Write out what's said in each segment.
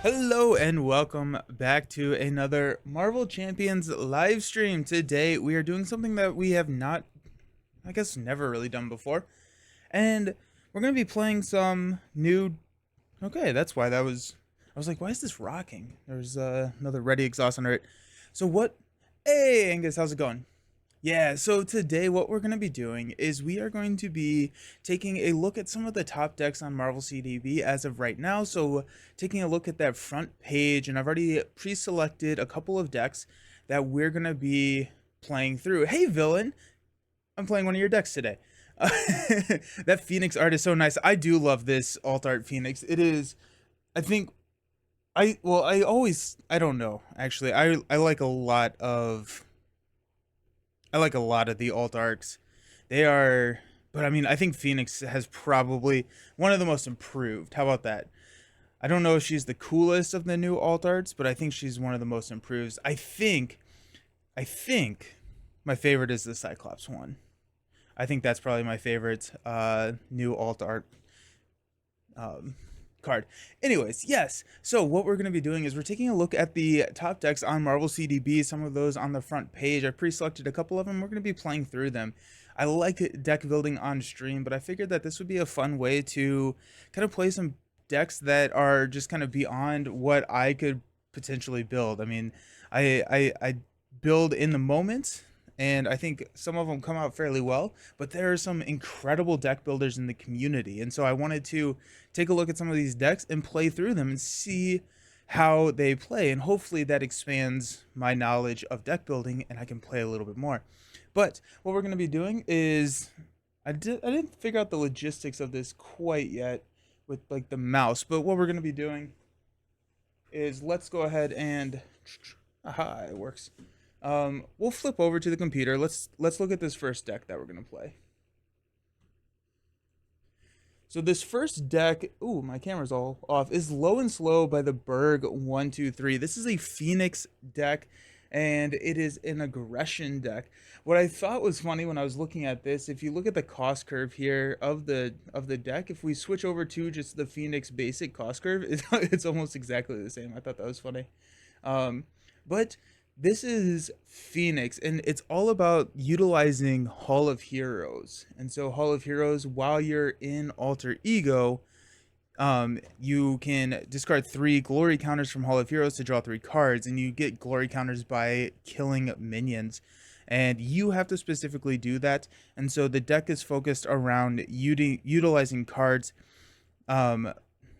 Hello and welcome back to another Marvel Champions live stream. Today we are doing something that we have not, I guess, never really done before. And we're going to be playing some new... Okay, that's why that was... I was like, why is this rocking? There's another ready exhaust under it. So what... Hey, Angus, how's it going? Yeah, so today what we're going to be doing is we are going to be taking a look at some of the top decks on Marvel CDB as of right now. So taking a look at that front page, and I've already pre-selected a couple of decks that we're going to be playing through. Hey, Villain, I'm playing one of your decks today. That Phoenix art is so nice. I do love this alt art Phoenix. It is, I think, I don't know, actually. I like a lot of... I like a lot of the alt arcs. They are, but I mean, I think Phoenix has probably one of the most improved. How about that? I don't know if she's the coolest of the new alt arts, but I think she's one of the most improved. I think my favorite is the Cyclops one. I think that's probably my favorite new alt art um, card. Anyways, yes. So what we're going to be doing is we're taking a look at the top decks on Marvel CDB, some of those on the front page. I pre-selected a couple of them. We're going to be playing through them. I like deck building on stream, but I figured that this would be a fun way to kind of play some decks that are just kind of beyond what I could potentially build. I mean, I build in the moment, and I think some of them come out fairly well, but there are some incredible deck builders in the community. And so I wanted to take a look at some of these decks and play through them and see how they play. And hopefully that expands my knowledge of deck building and I can play a little bit more. But what we're going to be doing is I didn't figure out the logistics of this quite yet with like the mouse, but what we're going to be doing is let's go ahead and aha, it works. We'll flip over to the computer. Let's look at this first deck that we're gonna play. So this first deck, ooh, my camera's all off, is Low and Slow by the Theberg123. This is a Phoenix deck, and it is an aggression deck. What I thought was funny when I was looking at this, if you look at the cost curve here of the deck, if we switch over to just the Phoenix basic cost curve, it's almost exactly the same. I thought that was funny. But this is Phoenix, and it's all about utilizing Hall of Heroes. And so Hall of Heroes, while you're in Alter Ego, you can discard 3 glory counters from Hall of Heroes to draw 3 cards, and you get glory counters by killing minions. And you have to specifically do that. And so the deck is focused around utilizing cards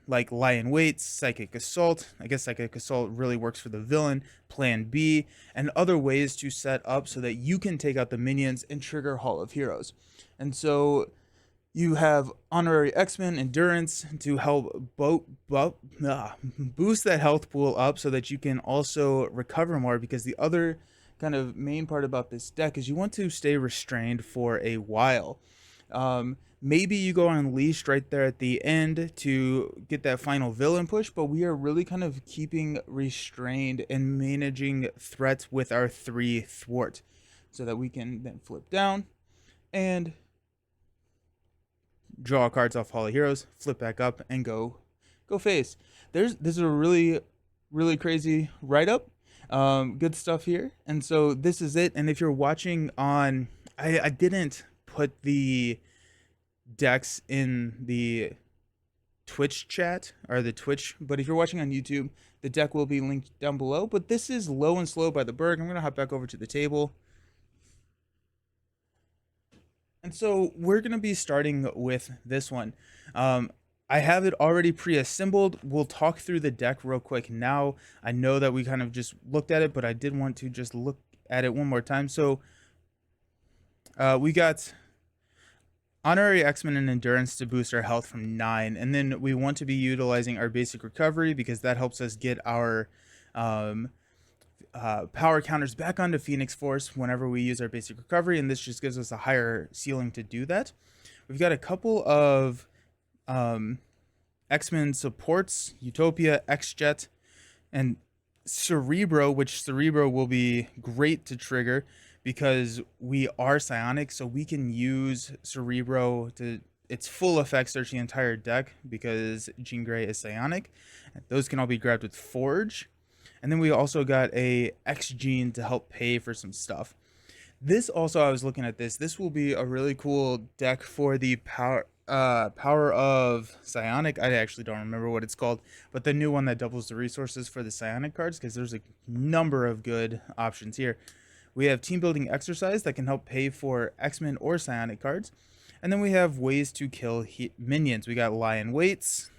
like Lie in Wait, Psychic Assault. I guess Psychic Assault really works for the villain, Plan B, and other ways to set up so that you can take out the minions and trigger Hall of Heroes. And so you have Honorary X-Men Endurance to help boost that health pool up so that you can also recover more, because the other kind of main part about this deck is you want to stay restrained for a while. Maybe you go Unleashed right there at the end to get that final villain push, but we are really kind of keeping restrained and managing threats with our 3 thwart so that we can then flip down and draw cards off Hall of Heroes, flip back up, and go face. This is a really crazy write-up. Good stuff here. And so this is it. And if you're watching on... I didn't put the decks in the Twitch chat or the Twitch, but if you're watching on YouTube, the deck will be linked down below. But this is Low and Slow by the Berg. I'm gonna hop back over to the table, and so we're gonna be starting with this one. I have it already pre-assembled. We'll talk through the deck real quick now. I know that we kind of just looked at it, but I did want to just look at it one more time. So we got Honorary X-Men and Endurance to boost our health from 9, and then we want to be utilizing our basic recovery because that helps us get our power counters back onto Phoenix Force whenever we use our basic recovery, and this just gives us a higher ceiling to do that. We've got a couple of X-Men supports, Utopia, X-Jet, and Cerebro, which Cerebro will be great to trigger because we are psionic, so we can use Cerebro to its full effect search the entire deck because Jean Grey is psionic. Those can all be grabbed with Forge. And then we also got a X Gene to help pay for some stuff. This also, I was looking at this. This will be a really cool deck for the power of Psionic. I actually don't remember what it's called, but the new one that doubles the resources for the Psionic cards, because there's a number of good options here. We have team building exercise that can help pay for X-Men or Psionic cards. And then we have ways to kill minions. We got Lion Weights.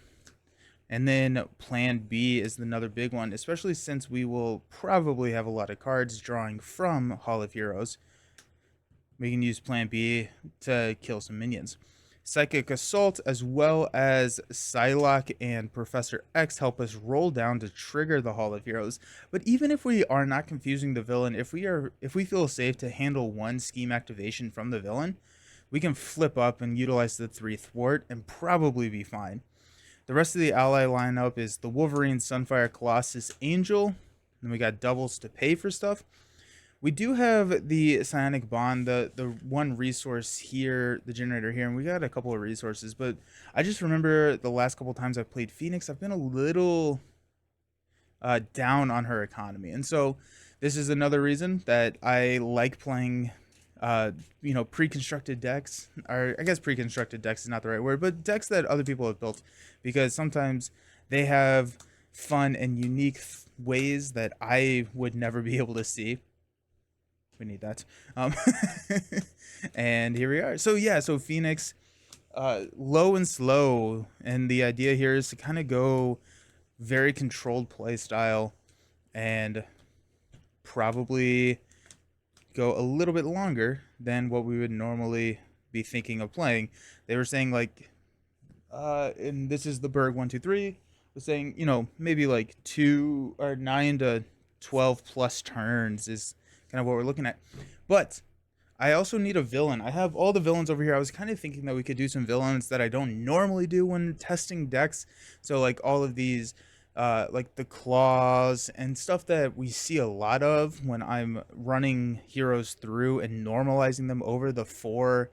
And then Plan B is another big one, especially since we will probably have a lot of cards drawing from Hall of Heroes. We can use Plan B to kill some minions. Psychic Assault as well as Psylocke and Professor X help us roll down to trigger the Hall of Heroes. But even if we are not confusing the villain, if we feel safe to handle one scheme activation from the villain, we can flip up and utilize the 3 thwart and probably be fine. The rest of the ally lineup is the Wolverine, Sunfire, Colossus, Angel. Then we got doubles to pay for stuff. We do have the Psionic Bond, the one resource here, the generator here, and we got a couple of resources. But I just remember the last couple times I've played Phoenix, I've been a little down on her economy. And so this is another reason that I like playing pre-constructed decks, or I guess pre-constructed decks is not the right word, but decks that other people have built, because sometimes they have fun and unique ways that I would never be able to see. We need that. And here we are. So yeah, so Phoenix, low and slow, and the idea here is to kind of go very controlled play style and probably go a little bit longer than what we would normally be thinking of playing. They were saying like, and this is the Theberg123, was saying, maybe like 2 or 9 to 12 plus turns is kind of what we're looking at. But I also need a villain. I have all the villains over here. I was kind of thinking that we could do some villains that I don't normally do when testing decks. So like all of these, like the claws and stuff that we see a lot of when I'm running heroes through and normalizing them over the four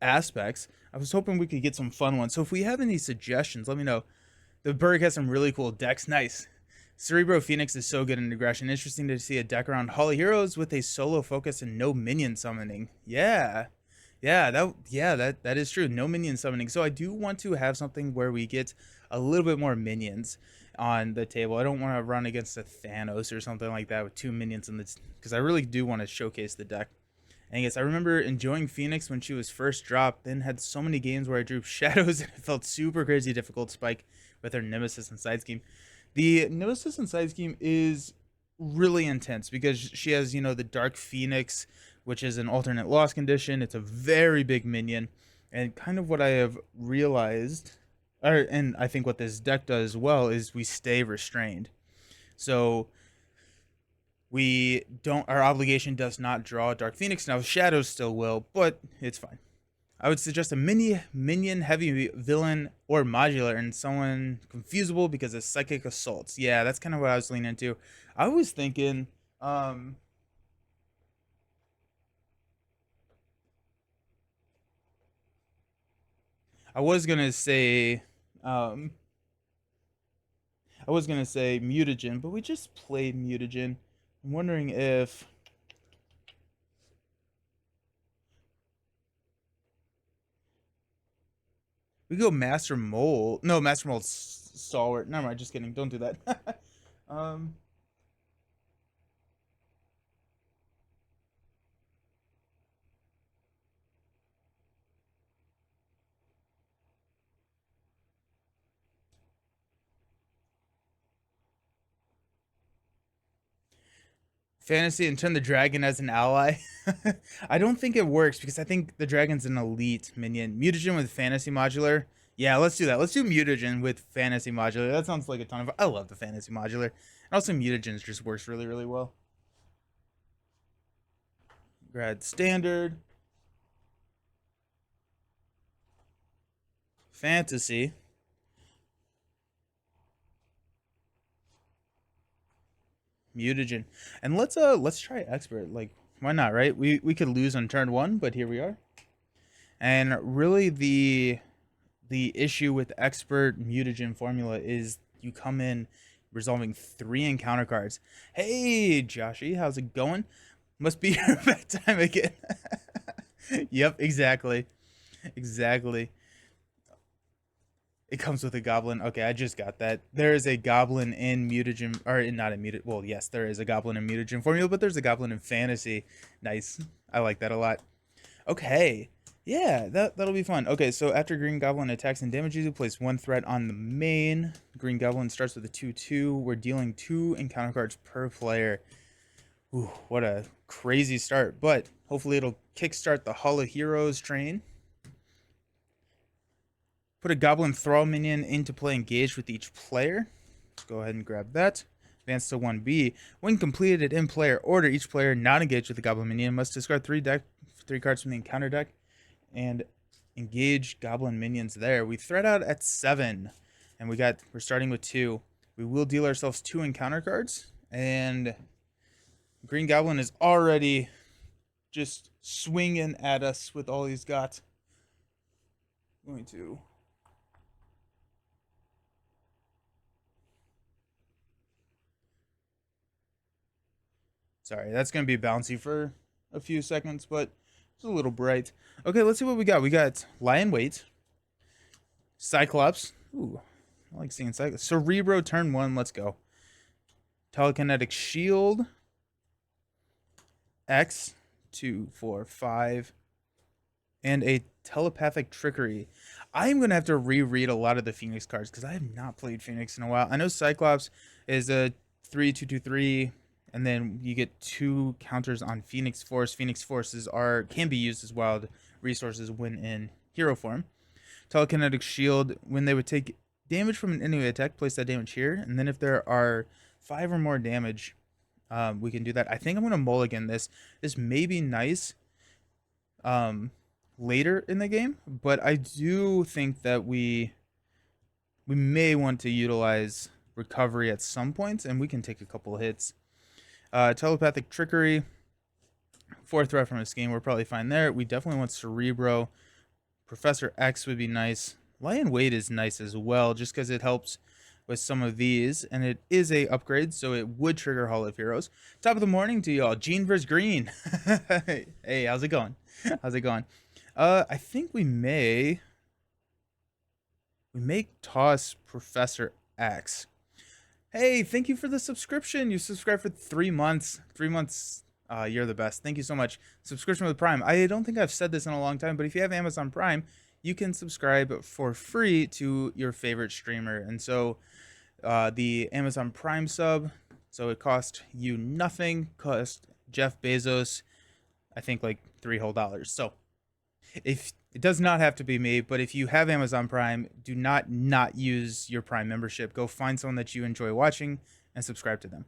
aspects. I was hoping we could get some fun ones. So if we have any suggestions, let me know. The Berg has some really cool decks. Nice. Cerebro Phoenix is so good in aggression. Interesting to see a deck around Hall of Heroes with a solo focus and no minion summoning. Yeah, that is true. No minion summoning. So I do want to have something where we get a little bit more minions on the table. I don't want to run against a Thanos or something like that with 2 minions in the, because I really do want to showcase the deck. And yes, I remember enjoying Phoenix when she was first dropped, then had so many games where I drew shadows and it felt super crazy difficult spike with her Nemesis and side scheme. The Nemesis and side scheme is really intense because she has, the Dark Phoenix, which is an alternate loss condition. It's a very big minion. And kind of what I have realized, and I think what this deck does well, is we stay restrained. So our obligation does not draw Dark Phoenix. Now Shadows still will, but it's fine. I would suggest a minion heavy villain or modular and someone confusable because of Psychic Assaults. Yeah, that's kind of what I was leaning into. I was thinking, I was gonna say mutagen, but we just played mutagen. I'm wondering if we go Master Mold. No, Master Mold Stalwart. Never mind, just kidding. Don't do that. Fantasy and turn the dragon as an ally. I don't think it works because I think the dragon's an elite minion. Mutagen with fantasy modular. Yeah, let's do that. Let's do mutagen with fantasy modular. That sounds like a ton of. I love the fantasy modular. And also mutagens just works really, really well. Grad standard. Fantasy. Mutagen. And let's try expert. Like, Why not, right? We could lose on turn 1, but here we are. And really the issue with expert mutagen formula is you come in resolving 3 encounter cards. Hey, Joshy, how's it going? Must be your bedtime again. Yep, exactly. Exactly. It comes with a goblin. Okay, I just got that. There is a goblin in mutagen, or not in mutagen. Well, yes, there is a goblin in mutagen formula, but there's a goblin in fantasy. Nice. I like that a lot. Okay. Yeah, that'll be fun. Okay, so after Green Goblin attacks and damages you, place 1 threat on the main. Green Goblin starts with a 2/2. We're dealing 2 encounter cards per player. Ooh, what a crazy start. But hopefully it'll kickstart the Hall of Heroes train. Put a Goblin Thrall minion into play engaged with each player. Let's go ahead and grab that. Advance to 1B. When completed in player order, each player not engaged with the Goblin minion must discard 3 cards from the encounter deck and engage Goblin minions there. We thread out at 7, and we're starting with 2. We will deal ourselves 2 encounter cards, and Green Goblin is already just swinging at us with all he's got. Going to sorry, that's going to be bouncy for a few seconds, but it's a little bright. Okay, let's see what we got. We got Lion Wait, Cyclops. Ooh, I like seeing Cyclops. Cerebro turn 1. Let's go. Telekinetic Shield. X, 2, 4, 5. And a Telepathic Trickery. I'm going to have to reread a lot of the Phoenix cards because I have not played Phoenix in a while. I know Cyclops is a 3/2/2/3, and then you get 2 counters on Phoenix Force. Phoenix Forces can be used as wild resources when in hero form. Telekinetic Shield, when they would take damage from an enemy attack, place that damage here. And then if there are 5 or more damage, we can do that. I think I'm going to mulligan this. This may be nice later in the game, but I do think that we may want to utilize recovery at some points, and we can take a couple of hits. Telepathic Trickery, 4 threat from a scheme. We're probably fine there. We definitely want Cerebro. Professor X would be nice. Lion Wait is nice as well, just because it helps with some of these, and it is a upgrade, so it would trigger Hall of Heroes. Top of the morning to y'all. Gene vs. Green. Hey, how's it going? How's it going? I think we may toss Professor X. Hey, thank you for the subscription. You subscribed for 3 months. 3 months. You're the best. Thank you so much. Subscription with Prime. I don't think I've said this in a long time, but if you have Amazon Prime, you can subscribe for free to your favorite streamer. And so the Amazon Prime sub, so it cost you nothing, cost Jeff Bezos, I think, like $3 whole. So if it does not have to be me, but if you have Amazon Prime, do not use your Prime membership. Go find someone that you enjoy watching and subscribe to them.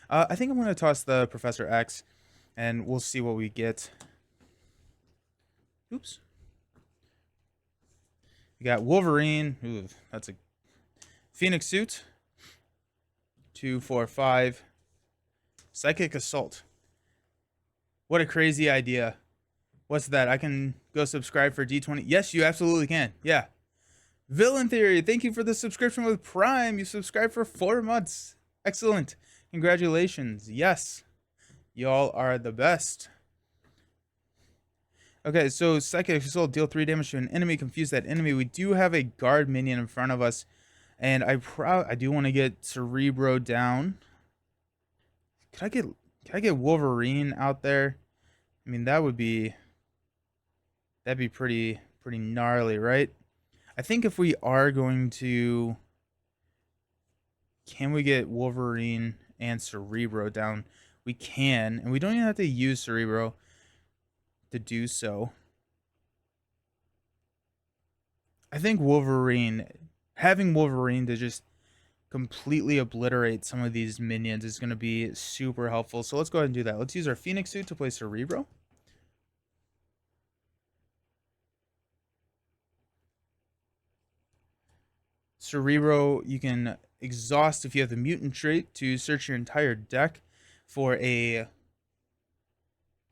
I think I'm going to toss the Professor X, and we'll see what we get. Oops. We got Wolverine. Ooh, that's a Phoenix Suit. 2, 4, 5. Psychic Assault. What a crazy idea. What's that? I can go subscribe for D20. Yes, you absolutely can. Yeah. Villain Theory, thank you for the subscription with Prime. You subscribed for 4 months. Excellent. Congratulations. Yes. Y'all are the best. Okay, so Psychic Assault, deal 3 damage to an enemy. Confuse that enemy. We do have a guard minion in front of us. And I do want to get Cerebro down. Can I get Wolverine out there? I mean, that'd be pretty gnarly, right? I think if we are going to, can we get Wolverine and Cerebro down? We can, and we don't even have to use Cerebro to do so. I think having Wolverine to just completely obliterate some of these minions is going to be super helpful. So let's go ahead and do that. Let's use our Phoenix Suit to play Cerebro. Cerebro, you can exhaust if you have the mutant trait to search your entire deck for a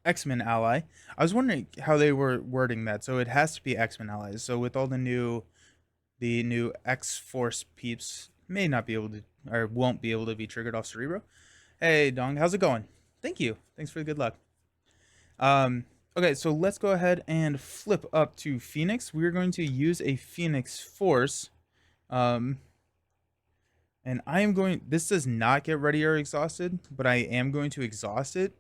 X-Men ally. I was wondering how they were wording that, so it has to be X-Men allies. So with all the new X-Force peeps may not be able to or won't be able to be triggered off Cerebro. Hey Dong, how's it going? Thank you. Thanks for the good luck. Okay, so let's go ahead and flip up to Phoenix. We're going to use a Phoenix Force. And I am going, this does not get ready or exhausted, but I am going to exhaust it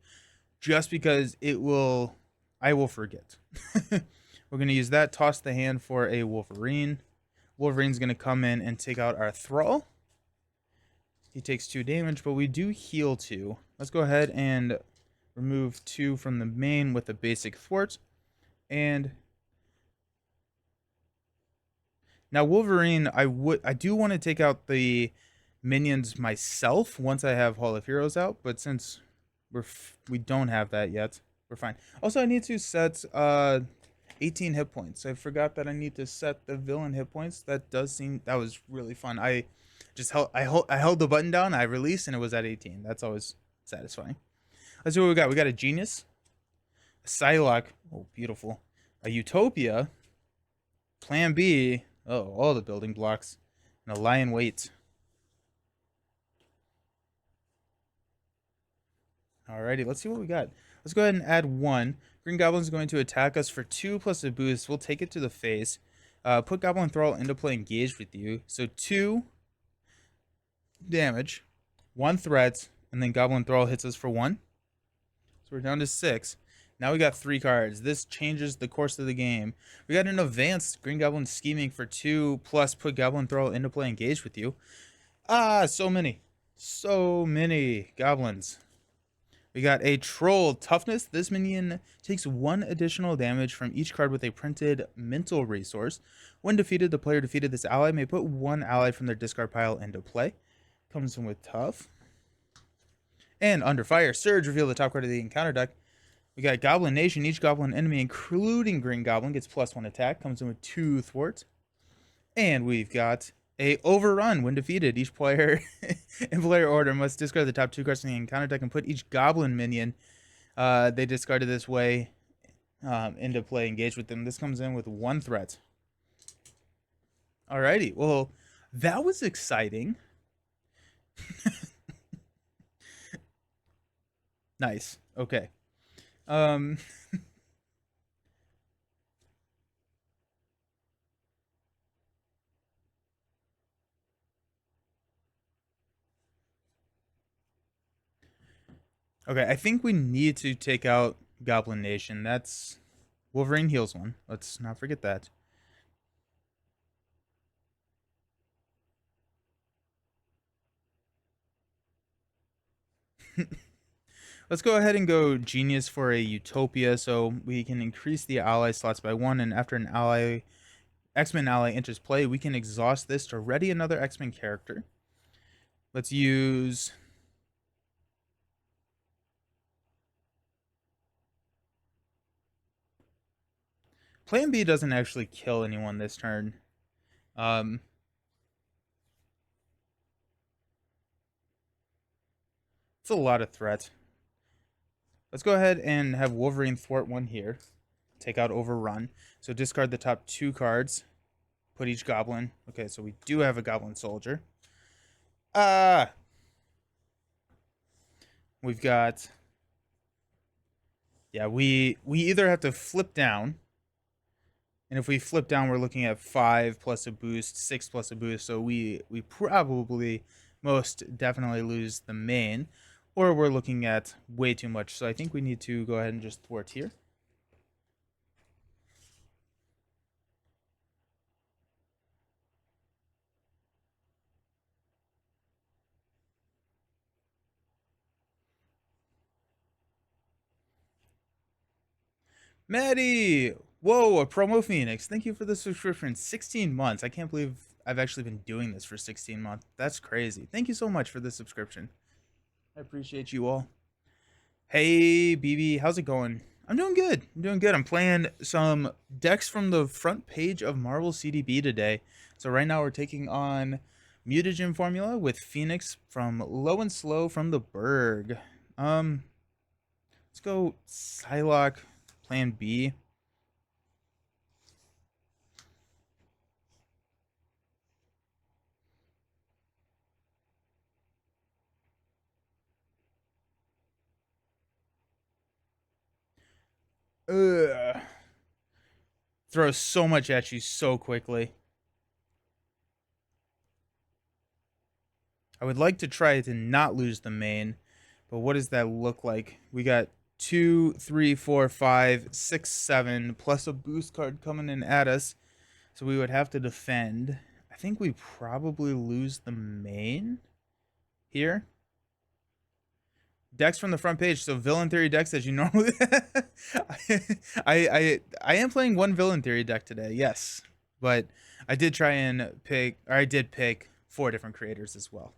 just because I will forget. We're going to use that, toss the hand for a Wolverine. Wolverine's going to come in and take out our Thrall. He takes 2 damage, but we do heal 2. Let's go ahead and remove 2 from the main with a basic thwart. And now Wolverine, I do want to take out the minions myself once I have Hall of Heroes out, but since we don't have that yet, we're fine. Also, I need to set 18 hit points. I forgot that I need to set the villain hit points. That was really fun. I held the button down, I released, and it was at 18. That's always satisfying. Let's see what we got. We got a Genius, a Psylocke, oh beautiful, a Utopia, Plan B, oh all the building blocks, and a Lion Wait. Alrighty, let's see what we got. Let's go ahead and add 1. Green Goblin's going to attack us for 2 plus a boost. We'll take it to the face. Put Goblin Thrall into play engaged with you. So 2 damage, 1 threat, and then Goblin Thrall hits us for 1. So we're down to 6. Now we got 3 cards. This changes the course of the game. We got an advanced Green Goblin scheming for 2 plus put Goblin Thrall into play engaged with you. Ah, so many. So many goblins. We got a Troll Toughness. This minion takes 1 additional damage from each card with a printed mental resource. When defeated, the player defeated this ally may put 1 ally from their discard pile into play. Comes in with Tough. And Under Fire Surge, reveal the top card of the encounter deck. We got Goblin Nation. Each goblin enemy, including Green Goblin, gets +1 attack. Comes in with 2 thwarts. And we've got a Overrun. When defeated, each player in player order must discard the top 2 cards from the encounter deck and put each goblin minion they discarded this way into play, engaged with them. This comes in with 1 threat. Alrighty, well, that was exciting. Nice. Okay. Okay, I think we need to take out Goblin Nation. That's Wolverine heals 1. Let's not forget that. Let's go ahead and go Genius for a Utopia so we can increase the ally slots by 1, and after an X-Men ally enters play, we can exhaust this to ready another X-Men character. Let's use Plan B doesn't actually kill anyone this turn. It's a lot of threat. Let's go ahead and have Wolverine thwart 1 here. Take out Overrun. So discard the top 2 cards. Put each goblin. Okay, so we do have a Goblin Soldier. We've got... Yeah, we either have to flip down. And if we flip down, we're looking at 5 plus a boost, 6 plus a boost. So we probably most definitely lose the main. Or we're looking at way too much. So I think we need to go ahead and just thwart here. Maddie! Whoa, a promo Phoenix. Thank you for the subscription. 16 months. I can't believe I've actually been doing this for 16 months. That's crazy. Thank you so much for the subscription. I appreciate you all. Hey, BB, how's it going? I'm doing good. I'm playing some decks from the front page of Marvel CDB today. So right now we're taking on Mutagen Formula with Phoenix from Low and Slow from the Berg. Let's go Psylocke, plan B. Ugh. Throws so much at you so quickly. I would like to try to not lose the main, but what does that look like? We got 2, 3, 4, 5, 6, 7, plus a boost card coming in at us. So we would have to defend. I think we probably lose the main here. Decks from the front page. So villain theory decks as you normally. I am playing one villain theory deck today. Yes, but I did try and pick, or I did pick 4 different creators as well.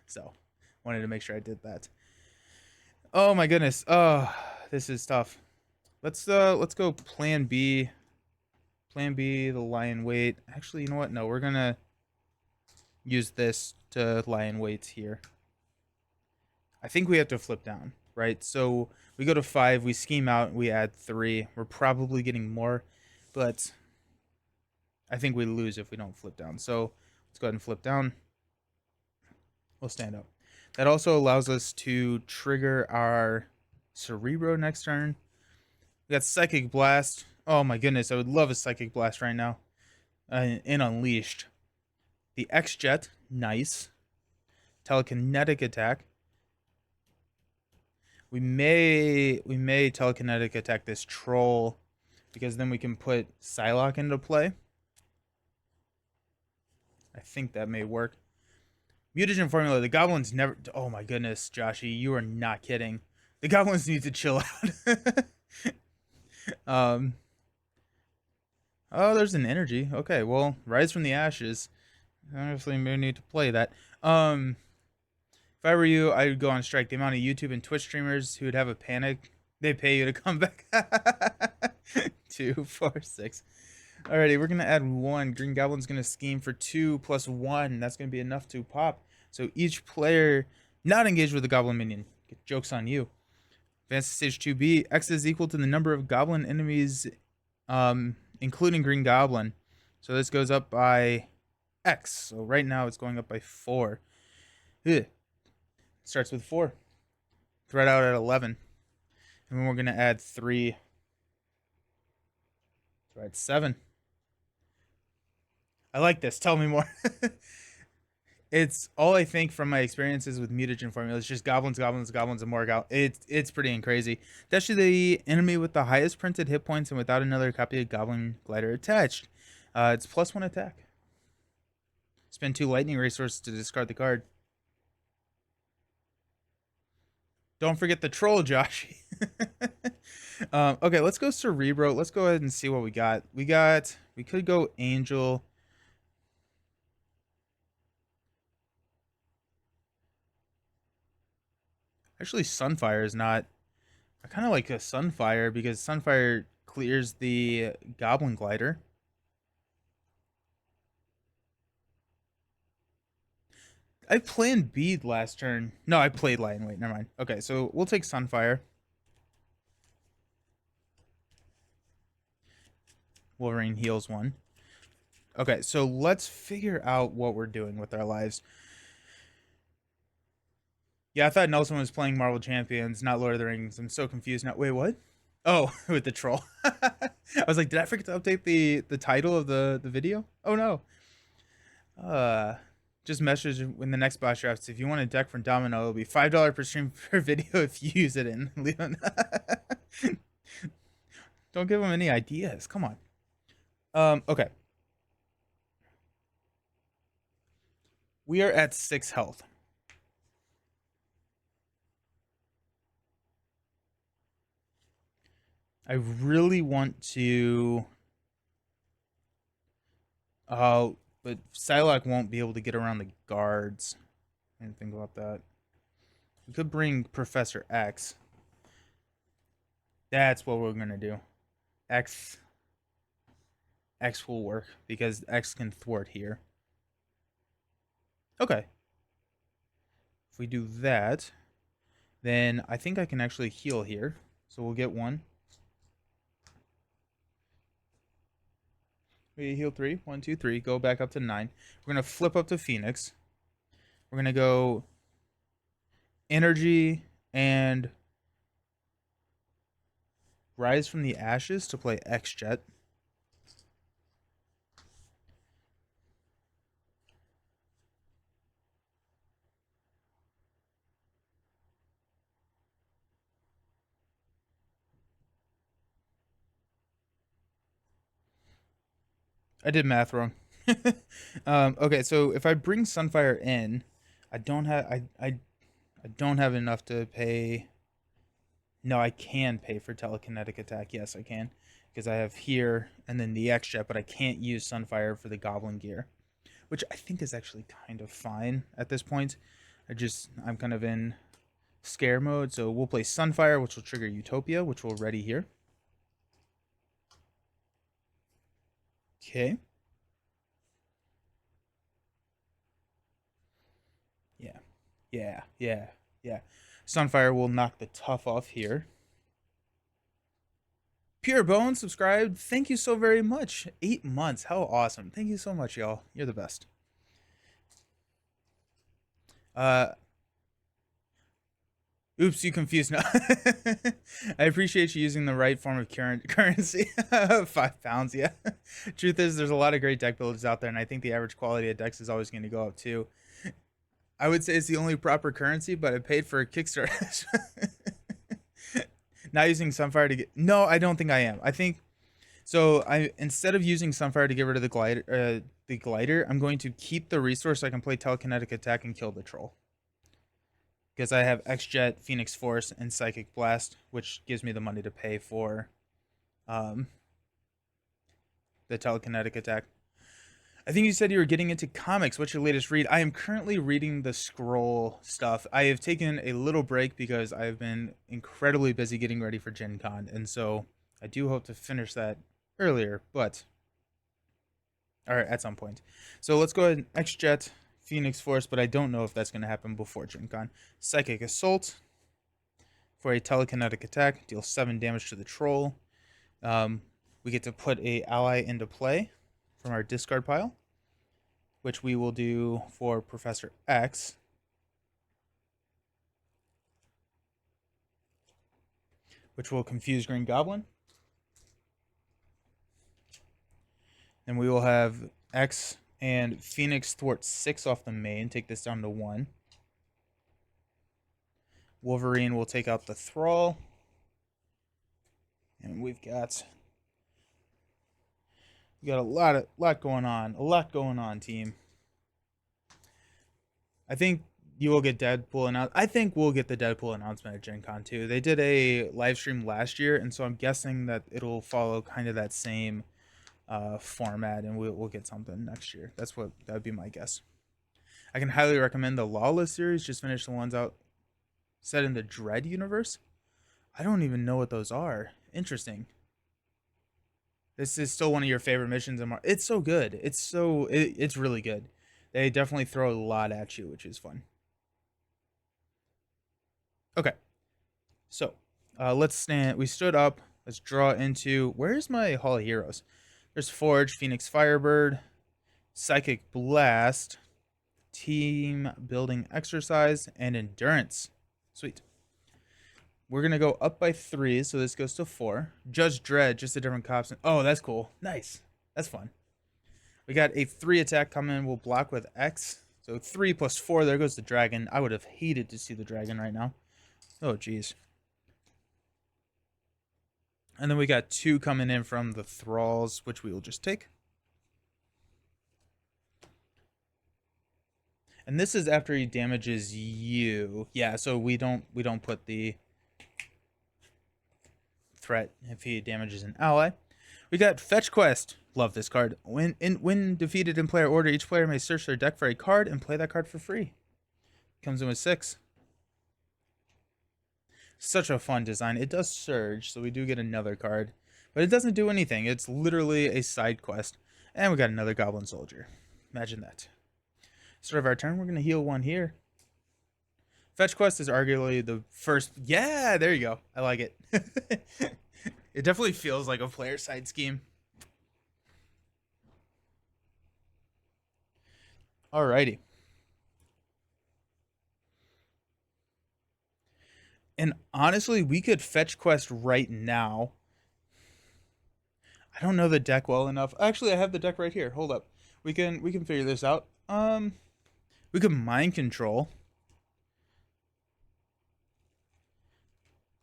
So wanted to make sure I did that. Oh my goodness. Oh, this is tough. Let's go plan B. Plan B, the lion weight. Actually, you know what? No, we're gonna use this to lion weights here. I think we have to flip down, right? So we go to 5, we scheme out, we add 3. We're probably getting more, but I think we lose if we don't flip down. So let's go ahead and flip down. We'll stand up. That also allows us to trigger our Cerebro next turn. We got Psychic Blast. Oh my goodness, I would love a Psychic Blast right now. In Unleashed. The X-Jet, nice. Telekinetic Attack. We may telekinetic attack this troll, because then we can put Psylocke into play. I think that may work. Mutagen formula. The goblins never. Oh my goodness, Joshy, you are not kidding. The goblins need to chill out. Oh, there's an energy. Okay, well, Rise from the Ashes. Obviously, may need to play that. If I were you, I would go on strike. The amount of YouTube and Twitch streamers who would have a panic, they pay you to come back. 2, 4, 6. Alrighty, we're gonna add 1. Green Goblin's gonna scheme for 2 plus 1. That's gonna be enough to pop. So each player not engaged with a Goblin minion. Joke's on you. Advance to stage 2B. X is equal to the number of Goblin enemies, including Green Goblin. So this goes up by X. So right now it's going up by 4. Ugh. Starts with 4. Thread out at 11. And then we're going to add 3. So at 7. I like this. Tell me more. It's all I think from my experiences with mutagen formula. It's just goblins, goblins, goblins, and more goblins. It's pretty crazy. Dash to the enemy with the highest printed hit points and without another copy of Goblin Glider attached. It's plus 1 attack. Spend 2 lightning resources to discard the card. Don't forget the troll, Josh. Okay, let's go Cerebro. Let's go ahead and see what we got. We could go Angel. Actually, Sunfire is not. I kind of like a Sunfire because Sunfire clears the Goblin Glider. I planned Bead last turn. No, I played Lion Weight. Never mind. Okay, so we'll take Sunfire. Wolverine heals 1. Okay, so let's figure out what we're doing with our lives. Yeah, I thought Nelson was playing Marvel Champions, not Lord of the Rings. I'm so confused now. Wait, what? Oh, with the troll. I was like, did I forget to update the title of the video? Oh no. Just message when the next boss drafts. If you want a deck from Domino, it'll be $5 per stream per video if you use it in. Don't give them any ideas. Come on. Okay. We are at 6 health. I really want to. Oh, but Psylocke won't be able to get around the guards. I didn't think about that. We could bring Professor X. That's what we're gonna do. X will work because X can thwart here. Okay. If we do that, then I think I can actually heal here. So we'll get 1. We heal 3. 1, 2, 3. Go back up to 9. We're going to flip up to Phoenix. We're going to go Energy and Rise from the Ashes to play X-Jet. I did math wrong. Okay, so if I bring Sunfire in, I don't have I don't have enough to pay. No, I can pay for telekinetic attack. Yes, I can, because I have here and then the X-Jet, but I can't use Sunfire for the Goblin gear, which I think is actually kind of fine at this point. I'm kind of in scare mode, so we'll play Sunfire, which will trigger Utopia, which will ready here. Okay. Yeah. Sunfire will knock the tough off here. Pure Bone subscribed. Thank you so very much. 8 months. How awesome. Thank you so much, y'all. You're the best. Oops, you confused now. I appreciate you using the right form of currency. £5, yeah. Truth is, there's a lot of great deck builders out there, and I think the average quality of decks is always going to go up too. I would say it's the only proper currency, but I paid for a Kickstarter. Not using Sunfire to get... No, I don't think I am. I think... So, instead of using Sunfire to get rid of the glider, I'm going to keep the resource so I can play Telekinetic Attack and kill the troll. Because I have X-Jet, Phoenix Force, and Psychic Blast, which gives me the money to pay for the Telekinetic Attack. I think you said you were getting into comics. What's your latest read? I am currently reading the Scroll stuff. I have taken a little break because I've been incredibly busy getting ready for Gen Con, and so I do hope to finish that earlier, but... Alright, at some point. So let's go ahead and X-Jet, Phoenix Force, but I don't know if that's going to happen before Gen Con. Psychic Assault for a telekinetic attack. Deal 7 damage to the troll. We get to put a ally into play from our discard pile, which we will do for Professor X. Which will confuse Green Goblin. And we will have X and Phoenix thwart 6 off the main. Take this down to 1. Wolverine will take out the Thrall. And we've got a lot going on. A lot going on, team. I think you will get Deadpool announced. I think we'll get the Deadpool announcement at Gen Con too. They did a live stream last year, and so I'm guessing that it'll follow kind of that same format, and we'll get something next year. That would be my guess. I can highly recommend the Lawless series. Just finished the ones out set in the Dread universe. I don't even know what those are. Interesting. This is still one of your favorite missions in It's so good. It's really good. They definitely throw a lot at you, which is fun. Okay. So, let's stand. We stood up. Let's draw into... Where's my Hall of Heroes? There's Forge, Phoenix Firebird, Psychic Blast, Team Building Exercise, and Endurance. Sweet. We're going to go up by 3, so this goes to 4. Judge Dredd, just a different cops. Oh, that's cool. Nice. That's fun. We got a 3 attack coming. We'll block with X. So 3 plus 4, there goes the dragon. I would have hated to see the dragon right now. Oh, jeez. And then we got 2 coming in from the Thralls, which we will just take. And this is after he damages you. Yeah, so we don't put the threat if he damages an ally. We got Fetch Quest. Love this card. When defeated in player order, each player may search their deck for a card and play that card for free. Comes in with 6. Such a fun design. It does surge, so we do get another card. But it doesn't do anything. It's literally a side quest. And we got another Goblin Soldier. Imagine that. Start of our turn, we're going to heal 1 here. Fetch Quest is arguably the first. Yeah, there you go. I like it. It definitely feels like a player side scheme. Alrighty. And honestly, we could Fetch Quest right now. I don't know the deck well enough. Actually, I have the deck right here. Hold up. We can figure this out. We could mind control.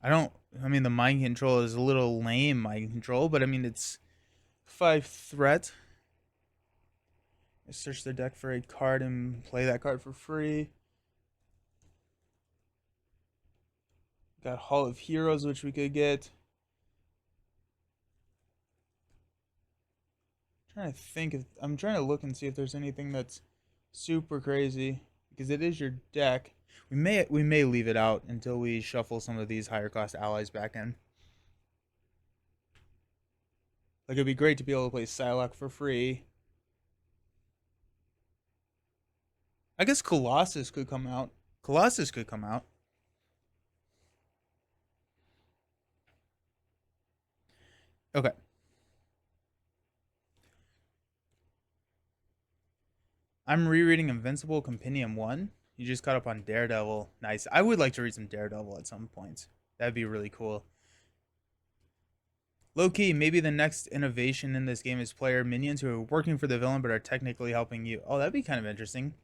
I don't. I mean, the mind control is a little lame. Mind control, but I mean, it's 5 threat. Search the deck for a card and play that card for free. Got Hall of Heroes, which we could get. I'm trying to look and see if there's anything that's super crazy because it is your deck. We may leave it out until we shuffle some of these higher cost allies back in. Like it'd be great to be able to play Psylocke for free. I guess Colossus could come out. Colossus could come out. Okay. I'm rereading Invincible Compendium 1. You just caught up on Daredevil. Nice. I would like to read some Daredevil at some point. That'd be really cool. Low key, maybe the next innovation in this game is player minions who are working for the villain but are technically helping you. Oh, that'd be kind of interesting.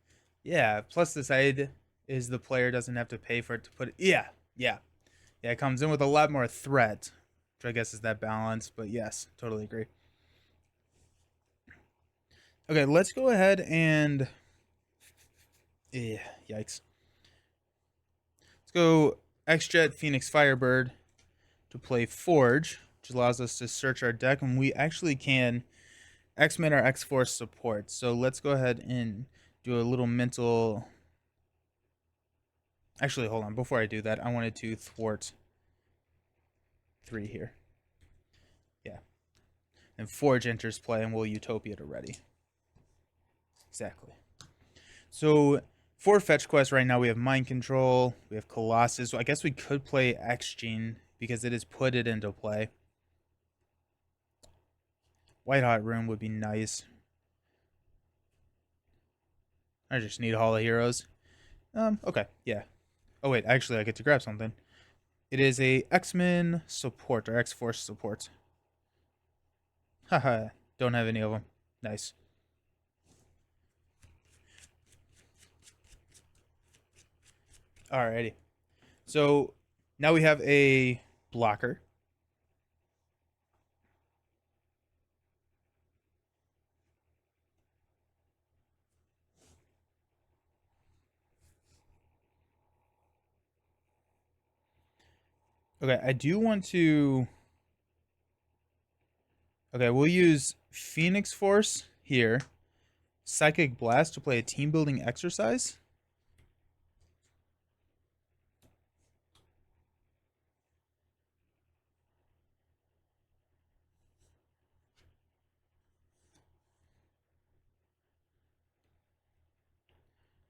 Yeah. Plus, the side is the player doesn't have to pay for it to put it. Yeah. Yeah. Yeah. It comes in with a lot more threat, which I guess is that balance. But yes, totally agree. Okay, let's go ahead and. Yeah, yikes. Let's go X-Jet Phoenix Firebird to play Forge, which allows us to search our deck, and we actually can X-Men or X-Force support. So let's go ahead and do a little mental. Actually, hold on. Before I do that, I wanted to thwart 3 here. Yeah. And Forge enters play, and we'll Utopia to ready. Exactly. So for Fetch Quest right now, we have Mind Control, we have Colossus. So I guess we could play X-Gene because it has put it into play. White Hot Room would be nice. I just need Hall of Heroes. Okay, yeah. Oh wait, actually I get to grab something. It is a X-Men support or X-Force support. Haha, don't have any of them. Nice. Alrighty. So now we have a blocker. Okay, I do want to. Okay, we'll use Phoenix Force here. Psychic Blast to play a team building exercise.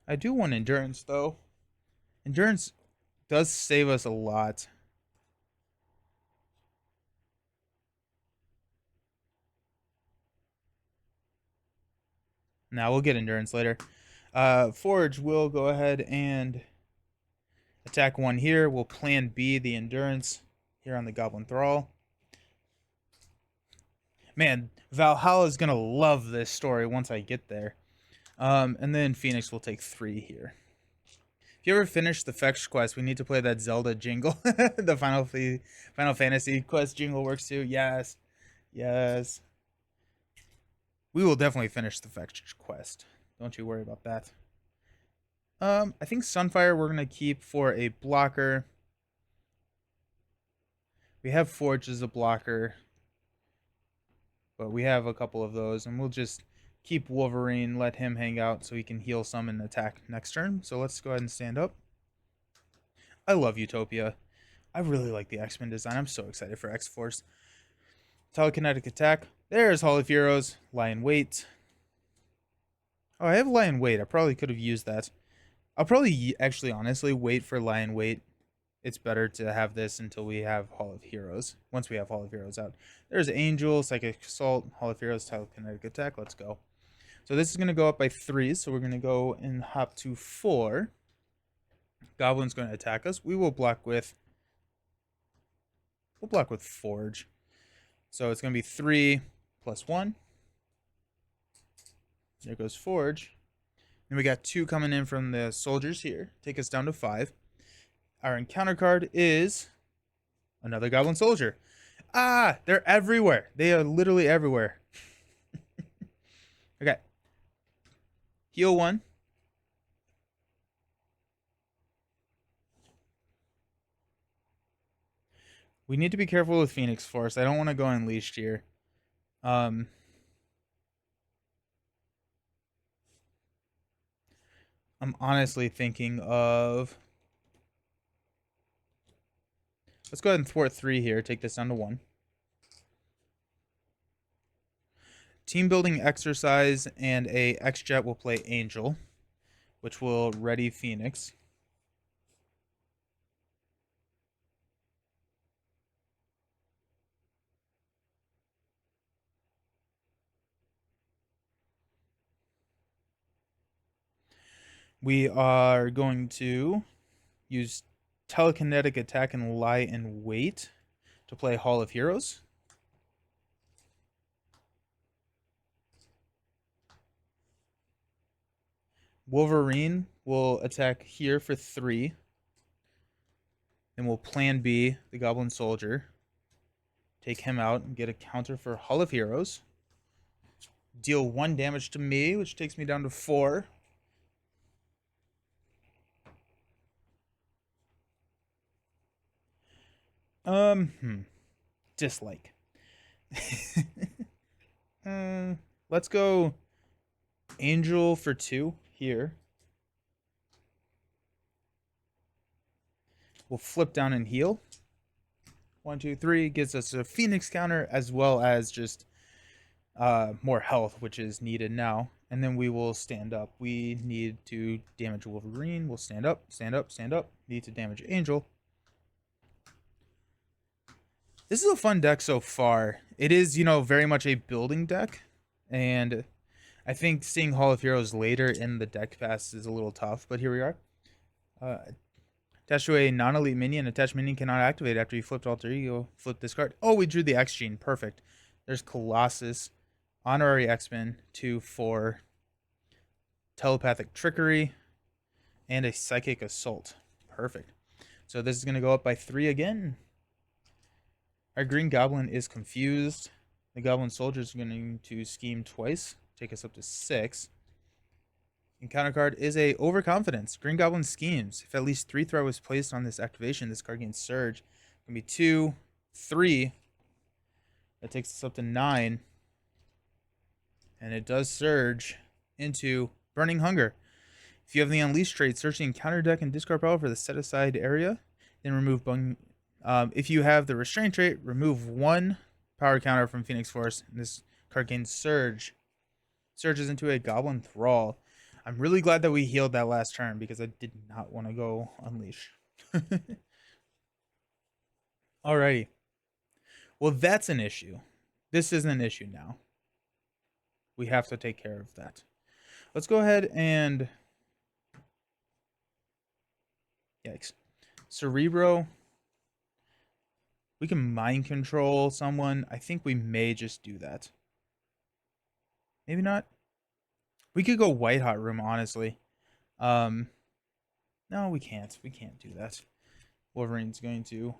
I do want Endurance, though. Endurance does save us a lot. Now we'll get Endurance later. Forge will go ahead and attack 1 here. We'll plan B the Endurance here on the Goblin Thrall. Man, Valhalla's going to love this story once I get there. And then Phoenix will take 3 here. If you ever finish the Fetch quest, we need to play that Zelda jingle. The Final Fantasy quest jingle works too. Yes. Yes. We will definitely finish the Fetch quest. Don't you worry about that. I think Sunfire we're going to keep for a blocker. We have Forge as a blocker. But we have a couple of those, and we'll just keep Wolverine, let him hang out so he can heal some and attack next turn. So let's go ahead and stand up. I love Utopia. I really like the X-Men design. I'm so excited for X-Force. Telekinetic attack. There's Hall of Heroes. Lion Weight. Oh, I have Lion Weight. I probably could have used that. I'll probably actually honestly wait for Lion Wait. It's better to have this until we have Hall of Heroes. Once we have Hall of Heroes out. There's Angel, Psychic Assault, Hall of Heroes, Telekinetic Attack. Let's go. So this is going to go up by 3. So we're going to go and hop to 4. Goblin's going to attack us. We will block with... We'll block with Forge. So it's going to be 3 plus 1. There goes Forge. And we got 2 coming in from the soldiers here. Take us down to 5. Our encounter card is another Goblin Soldier. Ah, they're everywhere. They are literally everywhere. Okay. Heal 1. We need to be careful with Phoenix Force. I don't want to go Unleashed here. I'm honestly thinking of... Let's go ahead and thwart 3 here. Take this down to 1. Team building exercise and a X-Jet will play Angel, which will ready Phoenix. We are going to use Telekinetic Attack and Lie in Wait to play Hall of Heroes. Wolverine will attack here for 3. Then we'll plan B, the Goblin Soldier. Take him out and get a counter for Hall of Heroes. Deal 1 damage to me, which takes me down to 4. Dislike. Let's go Angel for 2 here. We'll flip down and heal. 1, 2, 3 gives us a Phoenix counter as well as just more health, which is needed now. And then we will stand up. We need to damage Wolverine. We'll stand up, stand up, stand up. Need to damage Angel. This is a fun deck so far. It is, you know, very much a building deck. And I think seeing Hall of Heroes later in the deck pass is a little tough. But here we are. Attached to a non-elite minion. Attached minion cannot activate after you flipped alter ego. Flip this card. Oh, we drew the X gene. Perfect. There's Colossus. Honorary X-Men. 2 for Telepathic Trickery. And a Psychic Assault. Perfect. So this is going to go up by 3 again. Our Green Goblin is confused. The Goblin Soldier is going to scheme twice. Take us up to 6. Encounter card is a Overconfidence. Green Goblin schemes. If at least 3 threat was placed on this activation, this card gains Surge. It's going to be 2, 3. That takes us up to 9. And it does Surge into Burning Hunger. If you have the Unleashed trait, search the encounter deck and discard power for the set aside area. Then remove if you have the Restraint trait, remove 1 power counter from Phoenix Force. And this card gains Surge. Surges into a Goblin Thrall. I'm really glad that we healed that last turn because I did not want to go Unleash. Alrighty. Well, that's an issue. This isn't an issue now. We have to take care of that. Let's go ahead and... Yikes. Cerebro. We can mind control someone. I think we may just do that. Maybe not. We could go White Hot Room, honestly. No, we can't. We can't do that. Wolverine's going to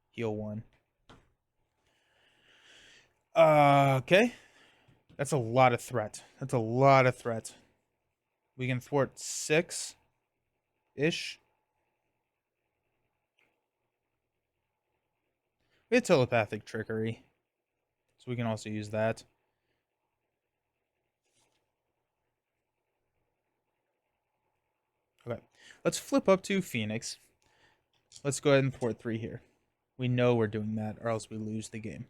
heal 1. Okay. That's a lot of threat. That's a lot of threat. We can thwart 6-ish. We have Telepathic Trickery. So we can also use that. Okay. Let's flip up to Phoenix. Let's go ahead and thwart 3 here. We know we're doing that, or else we lose the game.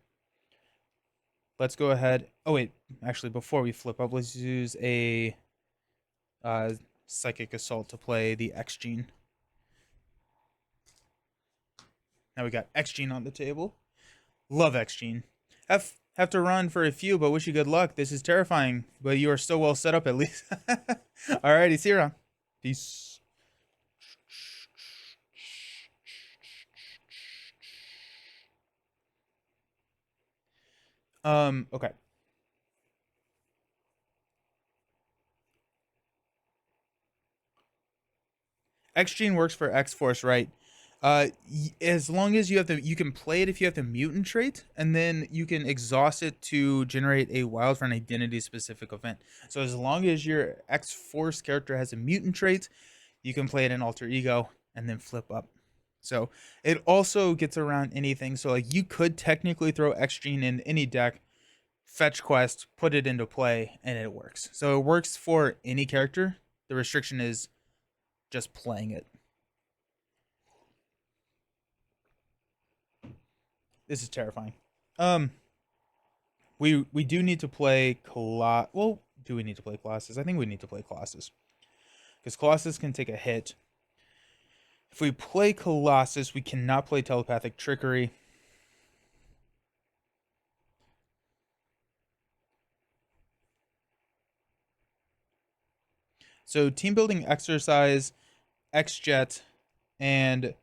Let's go ahead. Oh, wait. Actually, before we flip up, let's use a Psychic Assault to play the X Gene. Now we got X Gene on the table. Love X Gene. Have to run for a few, but wish you good luck. This is terrifying, but you are still well set up at least. Alrighty, see you around. Peace. Okay. X Gene works for X Force, right? As long as you have you can play it if you have the mutant trait, and then you can exhaust it to generate a wild for an identity specific event. So as long as your X Force character has a mutant trait, you can play it in alter ego and then flip up. So it also gets around anything. So like you could technically throw X Gene in any deck, fetch quest, put it into play, and it works. So it works for any character. The restriction is just playing it. This is terrifying. Um, we do need to play Well, do we need to play Colossus? I think we need to play Colossus because Colossus can take a hit. If we play Colossus, we cannot play Telepathic Trickery. So team building exercise, X-Jet, and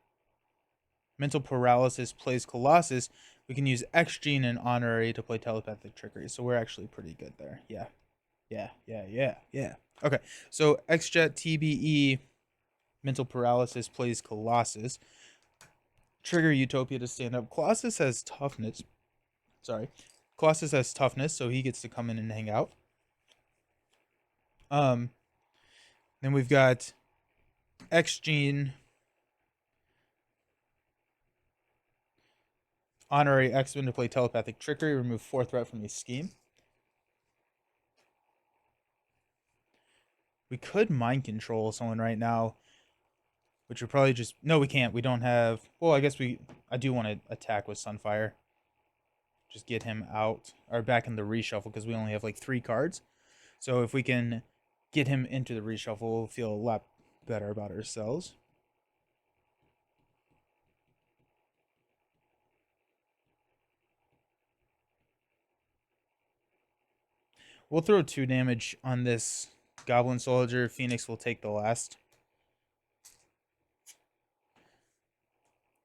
mental paralysis plays Colossus. We can use X-Gene and Honorary to play Telepathic Trickery. So we're actually pretty good there. Yeah. Okay. So X-Jet, TBE, mental paralysis plays Colossus. Trigger Utopia to stand up. Colossus has toughness. Colossus has toughness, so he gets to come in and hang out. Then we've got X-Gene, Honorary X-Men to play Telepathic Trickery, remove 4 threat from the scheme. We could mind control someone right now, which would probably just... No, we can't. We don't have... Well, I guess I do want to attack with Sunfire. Just get him out, or back in the reshuffle, because we only have like 3 cards. So if we can get him into the reshuffle, we'll feel a lot better about ourselves. We'll throw 2 damage on this Goblin Soldier. Phoenix will take the last.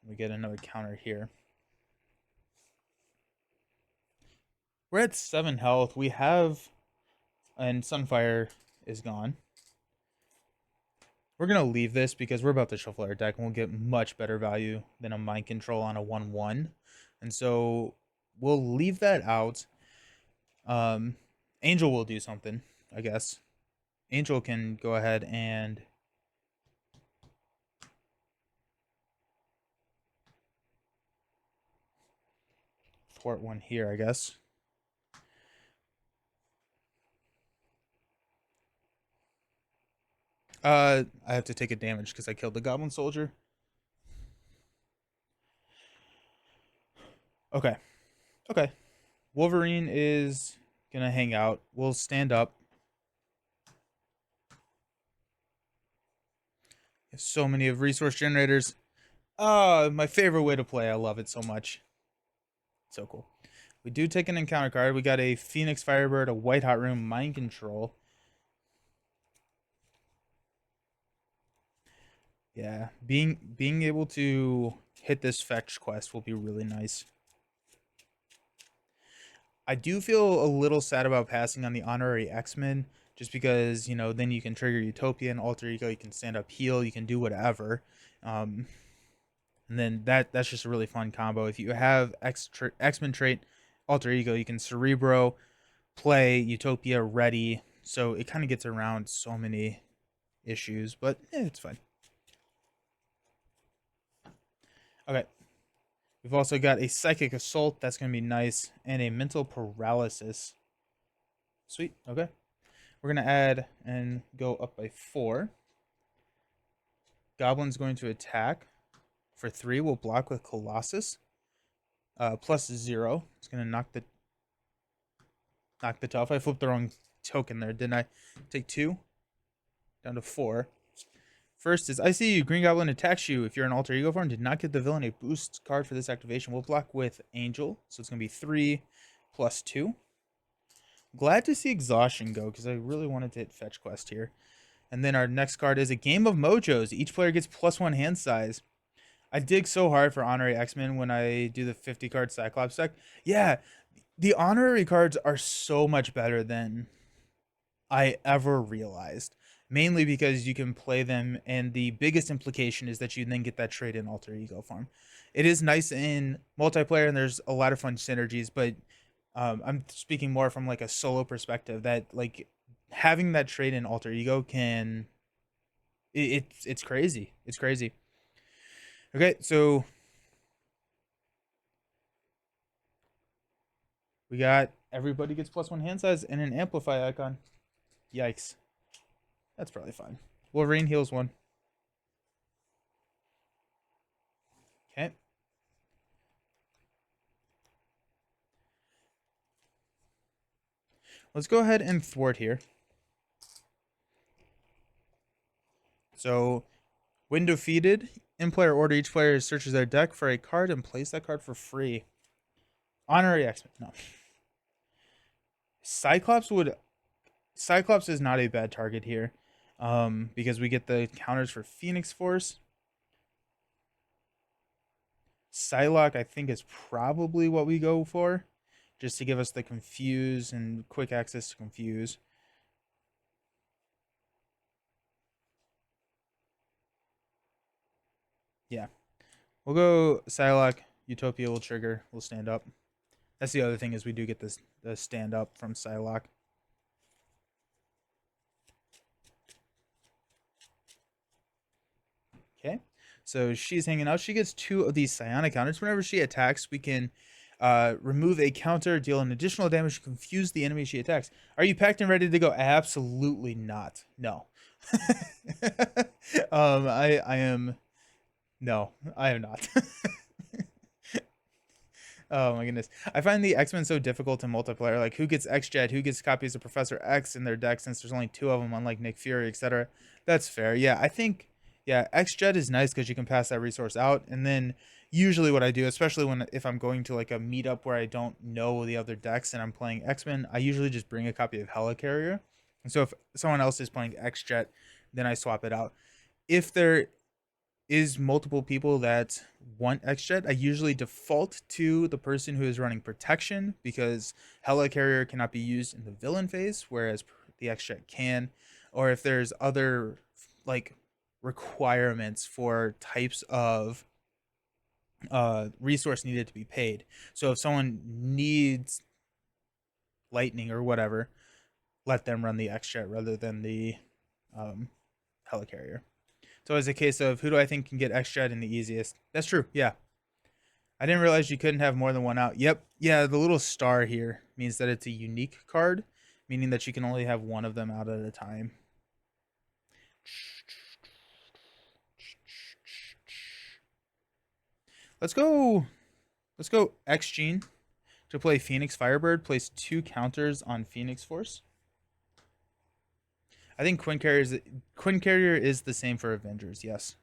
We get another counter here. We're at 7 health. We have... And Sunfire is gone. We're going to leave this because we're about to shuffle our deck and we'll get much better value than a mind control on a 1-1. And so we'll leave that out. Angel will do something, I guess. Angel can go ahead and thwart one here, I guess. I have to take a damage because I killed the Goblin Soldier. Okay. Okay. Wolverine is gonna hang out. We'll stand up. So many of resource generators. My favorite way to play. I love it so much. So cool. We do take an encounter card. We got a Phoenix Firebird, a White Hot Room, Mind Control. Yeah, being able to hit this fetch quest will be really nice. I do feel a little sad about passing on the Honorary X-Men, just because, you know, then you can trigger Utopia and Alter Ego, you can stand up heal, you can do whatever. And then that's just a really fun combo. If you have X-Men trait, Alter Ego, you can Cerebro, play Utopia ready. So it kind of gets around so many issues, but it's fine. Okay. We've also got a Psychic Assault. That's going to be nice. And a Mental Paralysis. Sweet. Okay. We're going to add and go up by 4. Goblin's going to attack for 3. We'll block with Colossus. Plus 0. It's going to knock the tough. I flipped the wrong token there, didn't I? Take 2. down to 4. First is I see you. Green Goblin attacks you. If you're an alter ego form, did not get the villain a boost card for this activation. We'll block with Angel, so it's going to be 3 plus 2. Glad to see Exhaustion go, because I really wanted to hit Fetch Quest here. And then our next card is a Game of Mojos. Each player gets +1 hand size. I dig so hard for Honorary X-Men when I do the 50-card Cyclops deck. Yeah, the Honorary cards are so much better than I ever realized. Mainly because you can play them, and the biggest implication is that you then get that trade in alter ego form. It is nice in multiplayer, and there's a lot of fun synergies, but I'm speaking more from like a solo perspective that like having that trade in alter ego can it's crazy. It's crazy. Okay, so we got everybody gets +1 hand size and an amplify icon. Yikes. That's probably fine. Wolverine heals 1. Okay. Let's go ahead and thwart here. So, when defeated, in player order, each player searches their deck for a card and plays that card for free. Honorary X-Men. No. Cyclops is not a bad target here. Because we get the counters for Phoenix Force. Psylocke, I think, is probably what we go for, just to give us the confuse and quick access to confuse. Yeah, we'll go Psylocke. Utopia will trigger. We'll stand up. That's the other thing, is we do get this the stand up from Psylocke. Okay, so she's hanging out. She gets 2 of these psionic counters. Whenever she attacks, we can remove a counter, deal an additional damage, confuse the enemy she attacks. Are you packed and ready to go? Absolutely not. No. I am. No, I am not. Oh my goodness. I find the X-Men so difficult in multiplayer. Like, who gets X-Jet? Who gets copies of Professor X in their deck, since there's only 2 of them, unlike Nick Fury, etc. That's fair. Yeah, I think, yeah, X-Jet is nice because you can pass that resource out. And then usually what I do, especially if I'm going to like a meetup where I don't know the other decks and I'm playing X-Men, I usually just bring a copy of Helicarrier. And so if someone else is playing X-Jet, then I swap it out. If there is multiple people that want X-Jet, I usually default to the person who is running protection, because Helicarrier cannot be used in the villain phase, whereas the X-Jet can. Or if there's other like requirements for types of resource needed to be paid. So if someone needs lightning or whatever, let them run the X-Jet rather than the Helicarrier. So it's a case of, who do I think can get X-Jet in the easiest? That's true, yeah. I didn't realize you couldn't have more than one out. Yep, yeah, the little star here means that it's a unique card, meaning that you can only have one of them out at a time. Let's go X-Gene to play Phoenix Firebird. Place 2 counters on Phoenix Force. I think Quincarrier is the same for Avengers, yes.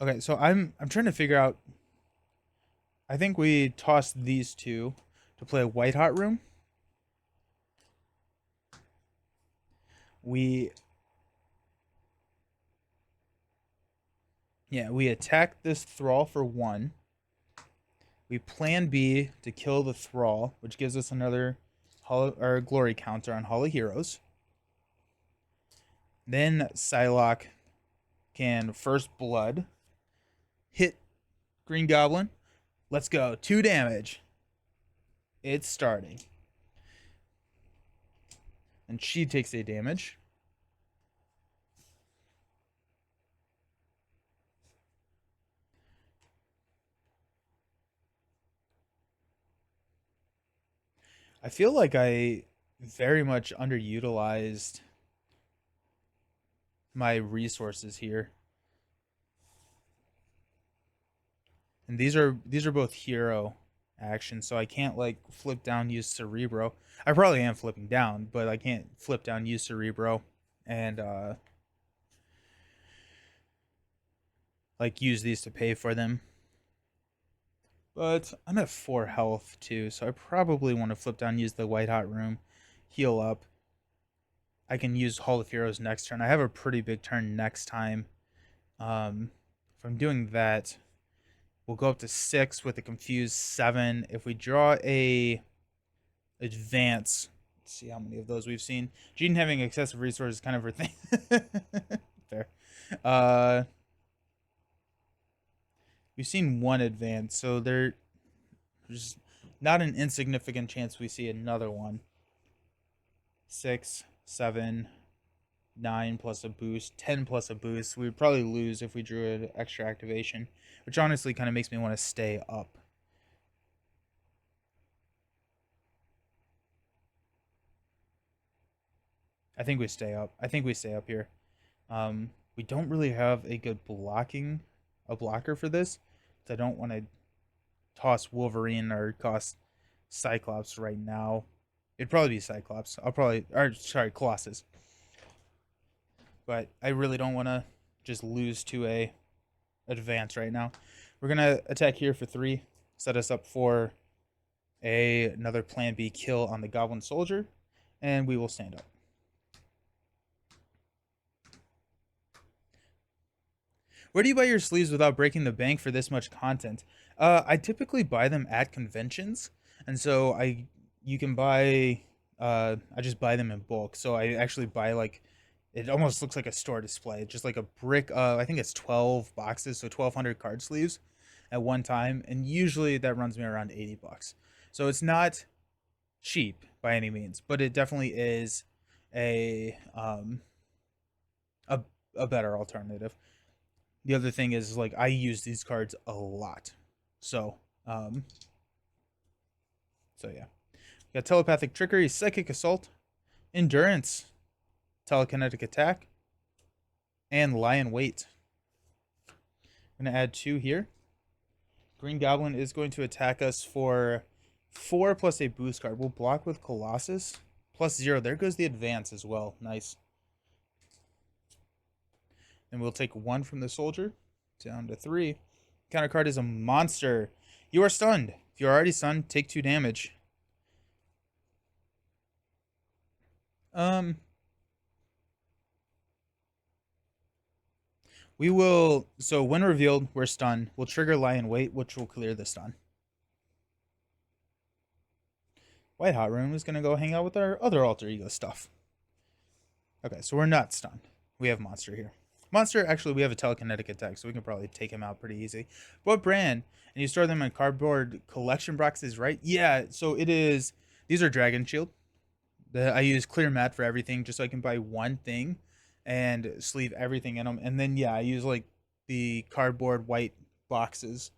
Okay, so I'm trying to figure out. I think we tossed these 2 to play a White Hot Room. We attack this Thrall for 1. We plan B to kill the Thrall, which gives us another glory counter on Hall of Heroes. Then Psylocke can First Blood, hit Green Goblin. Let's go. 2 damage. It's starting. And she takes a damage. I feel like I very much underutilized my resources here. And these are both hero actions, so I can't like flip down use Cerebro. I probably am flipping down, but I can't flip down use Cerebro and like use these to pay for them. But I'm at 4 health too, so I probably want to flip down, use the White Hot Room, heal up. I can use Hall of Heroes next turn. I have a pretty big turn next time. If I'm doing that, we'll go up to 6 with a confused 7. If we draw a advance, let's see how many of those we've seen. Gene having excessive resources is kind of her thing. Fair. We've seen one advance, so there's not an insignificant chance we see another one. 6, 7, 9 plus a boost, 10 plus a boost. We would probably lose if we drew an extra activation, which honestly kind of makes me want to stay up. I think we stay up. I think we stay up here. We don't really have a good blocker for this. So I don't want to toss Wolverine or cost Cyclops right now. It'd probably be Cyclops. Colossus. But I really don't want to just lose to a advance right now. We're gonna attack here for 3, set us up for another Plan B kill on the Goblin Soldier, and we will stand up. Where do you buy your sleeves without breaking the bank for this much content? I typically buy them at conventions, and so you can buy. I just buy them in bulk, so I actually buy like it almost looks like a store display, just like a brick. I think it's 12 boxes, so 1,200 card sleeves at one time, and usually that runs me around $80. So it's not cheap by any means, but it definitely is a a, a better alternative. The other thing is like I use these cards a lot, so so yeah. We got telepathic trickery, psychic assault, endurance, telekinetic attack, and lie in wait. I'm gonna add 2 here. Green Goblin is going to attack us for 4 plus a boost card. We'll block with Colossus plus 0. There goes the advance as well. Nice. And we'll take 1 from the soldier down to 3. Counter card is a monster. You are stunned. If you're already stunned, take 2 damage. We will, so when revealed, we're stunned. We'll trigger lie in wait, which will clear the stun. White Hot Room is going to go hang out with our other alter ego stuff. Okay, so we're not stunned. We have monster here. Monster, actually, we have a telekinetic attack, so we can probably take him out pretty easy. What brand? And you store them in cardboard collection boxes, right? Yeah, so it is, these are Dragon Shield. I use clear mat for everything just so I can buy one thing and sleeve everything in them. And then, yeah, I use like the cardboard white boxes.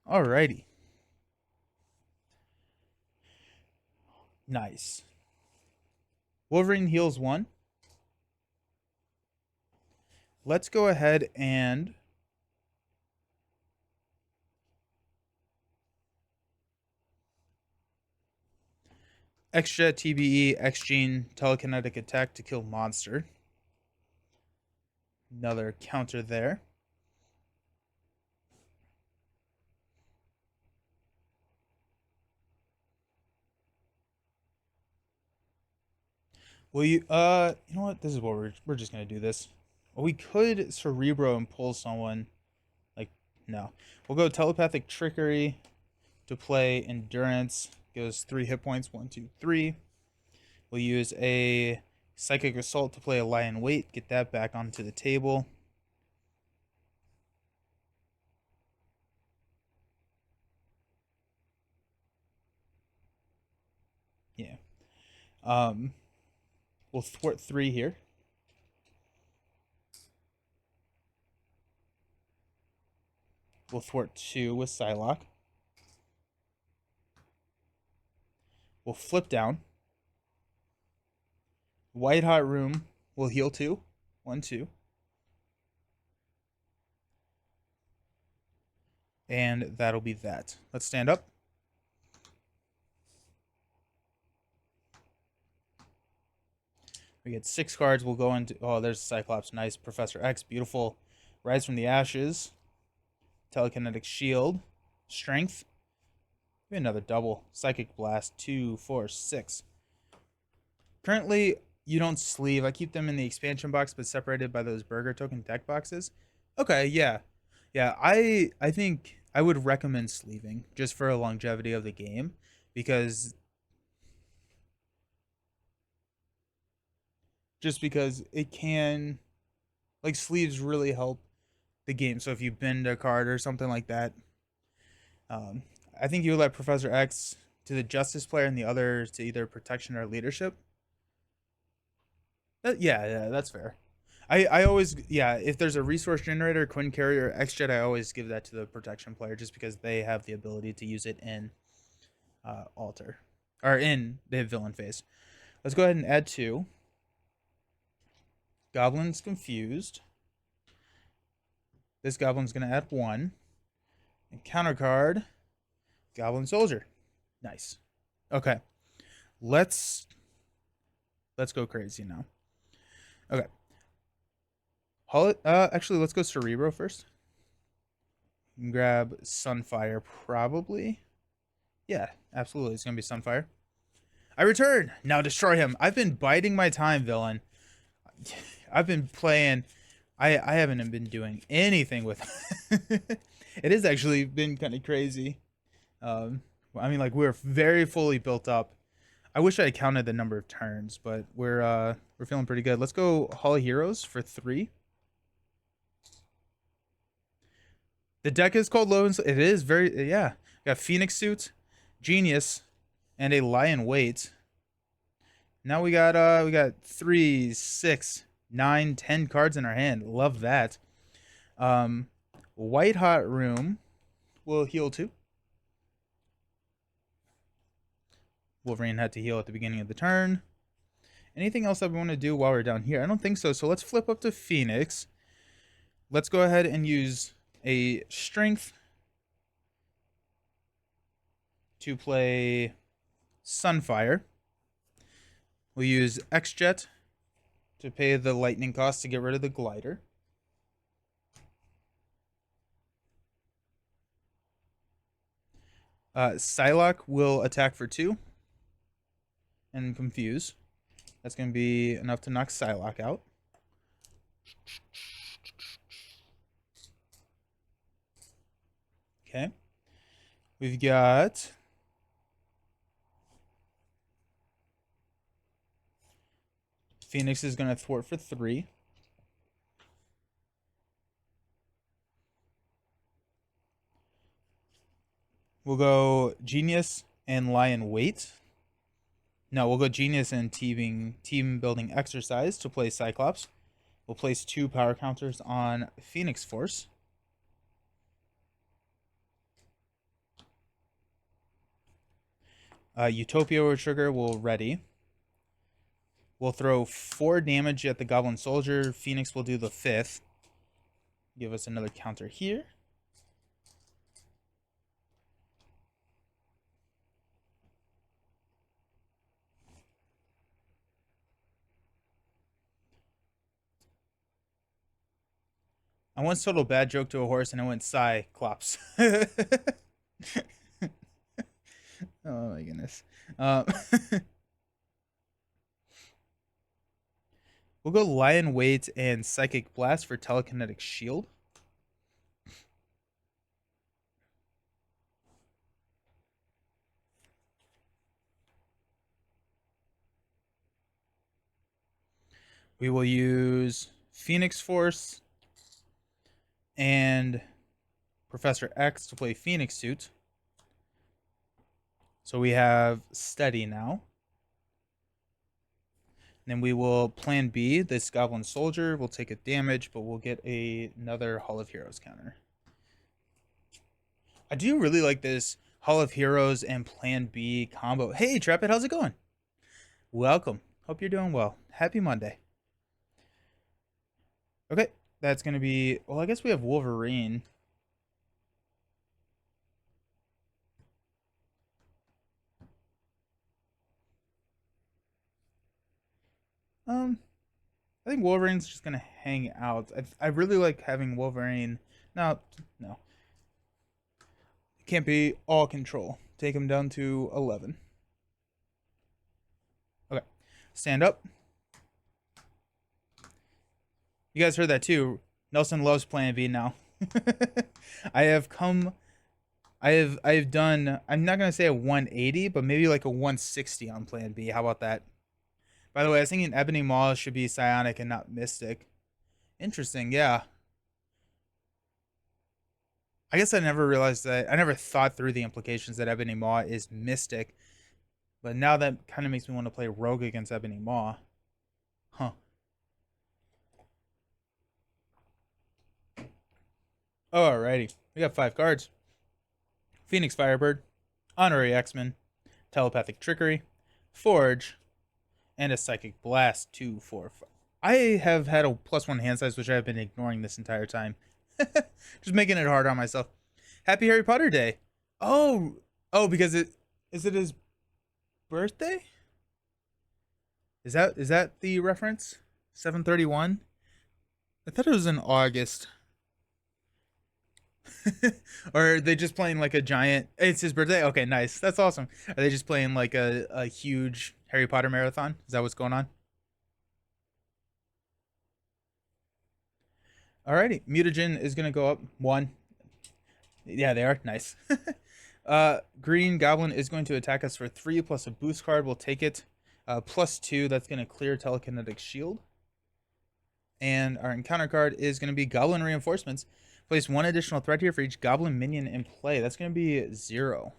Alrighty. Nice. Wolverine heals 1. Let's go ahead and X-Jet, TBE, X-Gene, telekinetic attack to kill monster. Another counter there. Will you know what? This is what we're just gonna do this. We could Cerebro and pull someone. Like, no. We'll go telepathic trickery to play endurance. Goes 3 hit points. 1, 2, 3. We'll use a psychic assault to play a lie in wait. Get that back onto the table. Yeah. We'll thwart 3 here. We'll thwart 2 with Psylocke. will flip down. White Hot Room will heal 2. 1, 2. And that'll be that. Let's stand up. We get 6 cards. We'll go into... Oh, there's Cyclops. Nice. Professor X. Beautiful. Rise from the Ashes. Telekinetic Shield. Strength. Maybe another double. Psychic Blast. 2, 4, 6. Currently, you don't sleeve. I keep them in the expansion box, but separated by those burger token deck boxes. Okay, yeah. Yeah, I think I would recommend sleeving just for a longevity of the game, because it can, like, sleeves really help the game. So if you bend a card or something like that, I think you let Professor X to the Justice player and the other to either protection or leadership. Yeah, that's fair. I always, yeah, if there's a resource generator, Quinn Carrier, X-Jet, I always give that to the protection player just because they have the ability to use it in alter, or in the villain phase. Let's go ahead and add 2. Goblin's confused. This goblin's going to add 1. And counter card, Goblin Soldier. Nice. Okay. Let's go crazy now. Okay. Actually, let's go Cerebro first. Grab Sunfire, probably. Yeah, absolutely. It's going to be Sunfire. I return. Now destroy him. I've been biding my time, villain. I've been playing. I haven't been doing anything with it has actually been kind of crazy. I mean, like, we're very fully built up. I wish I had counted the number of turns, but we're feeling pretty good. Let's go Hall of Heroes for 3. The deck is called Low. It is very, yeah. Got Phoenix Suit, Genius, and a Lion Weight. Now we got 3, 6, 9, 10 cards in our hand. Love that. White Hot Room will heal 2. Wolverine had to heal at the beginning of the turn. Anything else that we want to do while we're down here? I don't think so. So let's flip up to Phoenix. Let's go ahead and use a Strength to play Sunfire. We'll use X-Jet to pay the lightning cost to get rid of the glider. Psylocke will attack for 2 and confuse. That's going to be enough to knock Psylocke out. Okay. We've got Phoenix is going to thwart for 3. We'll go Genius and Lion Weight. No, we'll go Genius and team building exercise to play Cyclops. We'll place 2 power counters on Phoenix Force. Utopia Trigger will ready. We'll throw 4 damage at the Goblin Soldier. Phoenix will do the 5th. Give us another counter here. I once told a bad joke to a horse and it went Cyclops. Oh my goodness. We'll go Lion Weight and Psychic Blast for Telekinetic Shield. We will use Phoenix Force and Professor X to play Phoenix Suit. So we have Steady now. Then we will plan B. This Goblin Soldier will take a damage, but we'll get another Hall of Heroes counter. I do really like this Hall of Heroes and Plan B combo. Hey, Trapit, how's it going? Welcome. Hope you're doing well. Happy Monday. Okay, that's going to be... Well, I guess we have Wolverine. I think Wolverine's just going to hang out. I really like having Wolverine. No. It can't be all control. Take him down to 11. Okay. Stand up. You guys heard that too. Nelson loves Plan B now. I have done, I'm not going to say a 180, but maybe like a 160 on Plan B. How about that? By the way, I was thinking Ebony Maw should be Psionic and not Mystic. Interesting, yeah. I guess I never realized that. I never thought through the implications that Ebony Maw is Mystic. But now that kind of makes me want to play Rogue against Ebony Maw. Huh. Alrighty. We got 5 cards. Phoenix Firebird, Honorary X-Men, Telepathic Trickery, Forge, and a Psychic Blast. 2, 4, 5. I have had a +1 hand size, which I have been ignoring this entire time. Just making it hard on myself. Happy Harry Potter Day. Oh, because is it his birthday? Is that the reference? 7/31? I thought it was in August. Or are they just playing like a giant... It's his birthday? Okay, nice. That's awesome. Are they just playing like a huge Harry Potter marathon? Is that what's going on? Alrighty. Mutagen is going to go up 1. Yeah, they are. Nice. Green Goblin is going to attack us for 3 plus a boost card. We'll take it. +2, that's going to clear Telekinetic Shield. And our encounter card is going to be Goblin Reinforcements. Place 1 additional threat here for each Goblin minion in play. That's going to be 0.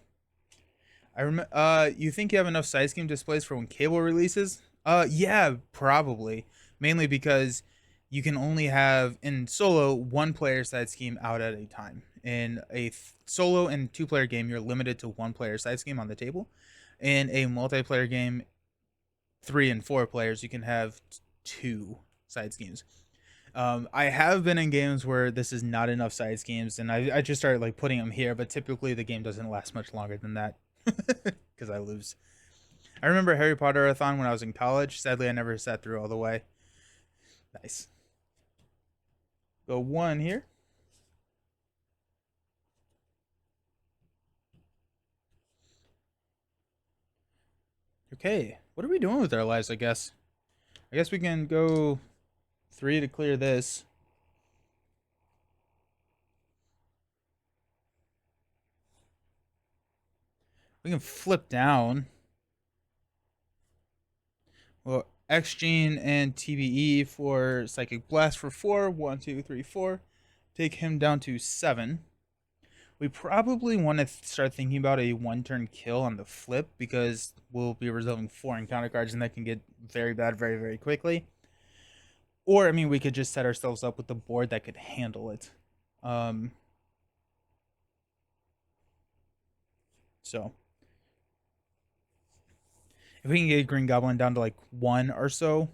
You think you have enough side scheme displays for when Cable releases? Yeah, probably. Mainly because you can only have, in solo, 1 player side scheme out at a time. In a solo and 2-player game, you're limited to 1 player side scheme on the table. In a multiplayer game, 3 and 4 players, you can have 2 side schemes. I have been in games where this is not enough side schemes, and I just started like putting them here, but typically the game doesn't last much longer than that because I lose. I remember Harry Potter-a-thon when I was in college. Sadly, I never sat through all the way. Nice. Go 1 here. Okay, what are we doing with our lives, I guess? I guess we can go 3 to clear this. We can flip down. Well, X-Gene and TBE for Psychic Blast for 4. 1, 2, 3, 4. Take him down to 7. We probably want to start thinking about a 1-turn kill on the flip because we'll be resolving 4 encounter cards and that can get very bad very, very quickly. Or, I mean, we could just set ourselves up with the board that could handle it. So, if we can get Green Goblin down to like 1 or so,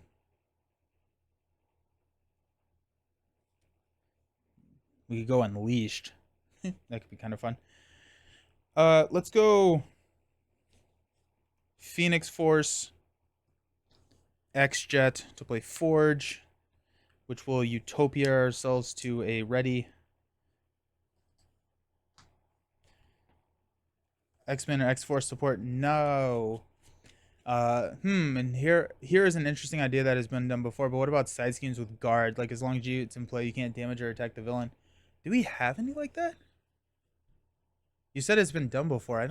we could go Unleashed. That could be kind of fun. Let's go Phoenix Force, X-Jet to play Forge, which will Utopia ourselves to a ready. X-Men or X-Force support? No. And here is an interesting idea that has been done before, but what about side schemes with guard? Like, as long as it's in play, you can't damage or attack the villain. Do we have any like that? You said it's been done before. I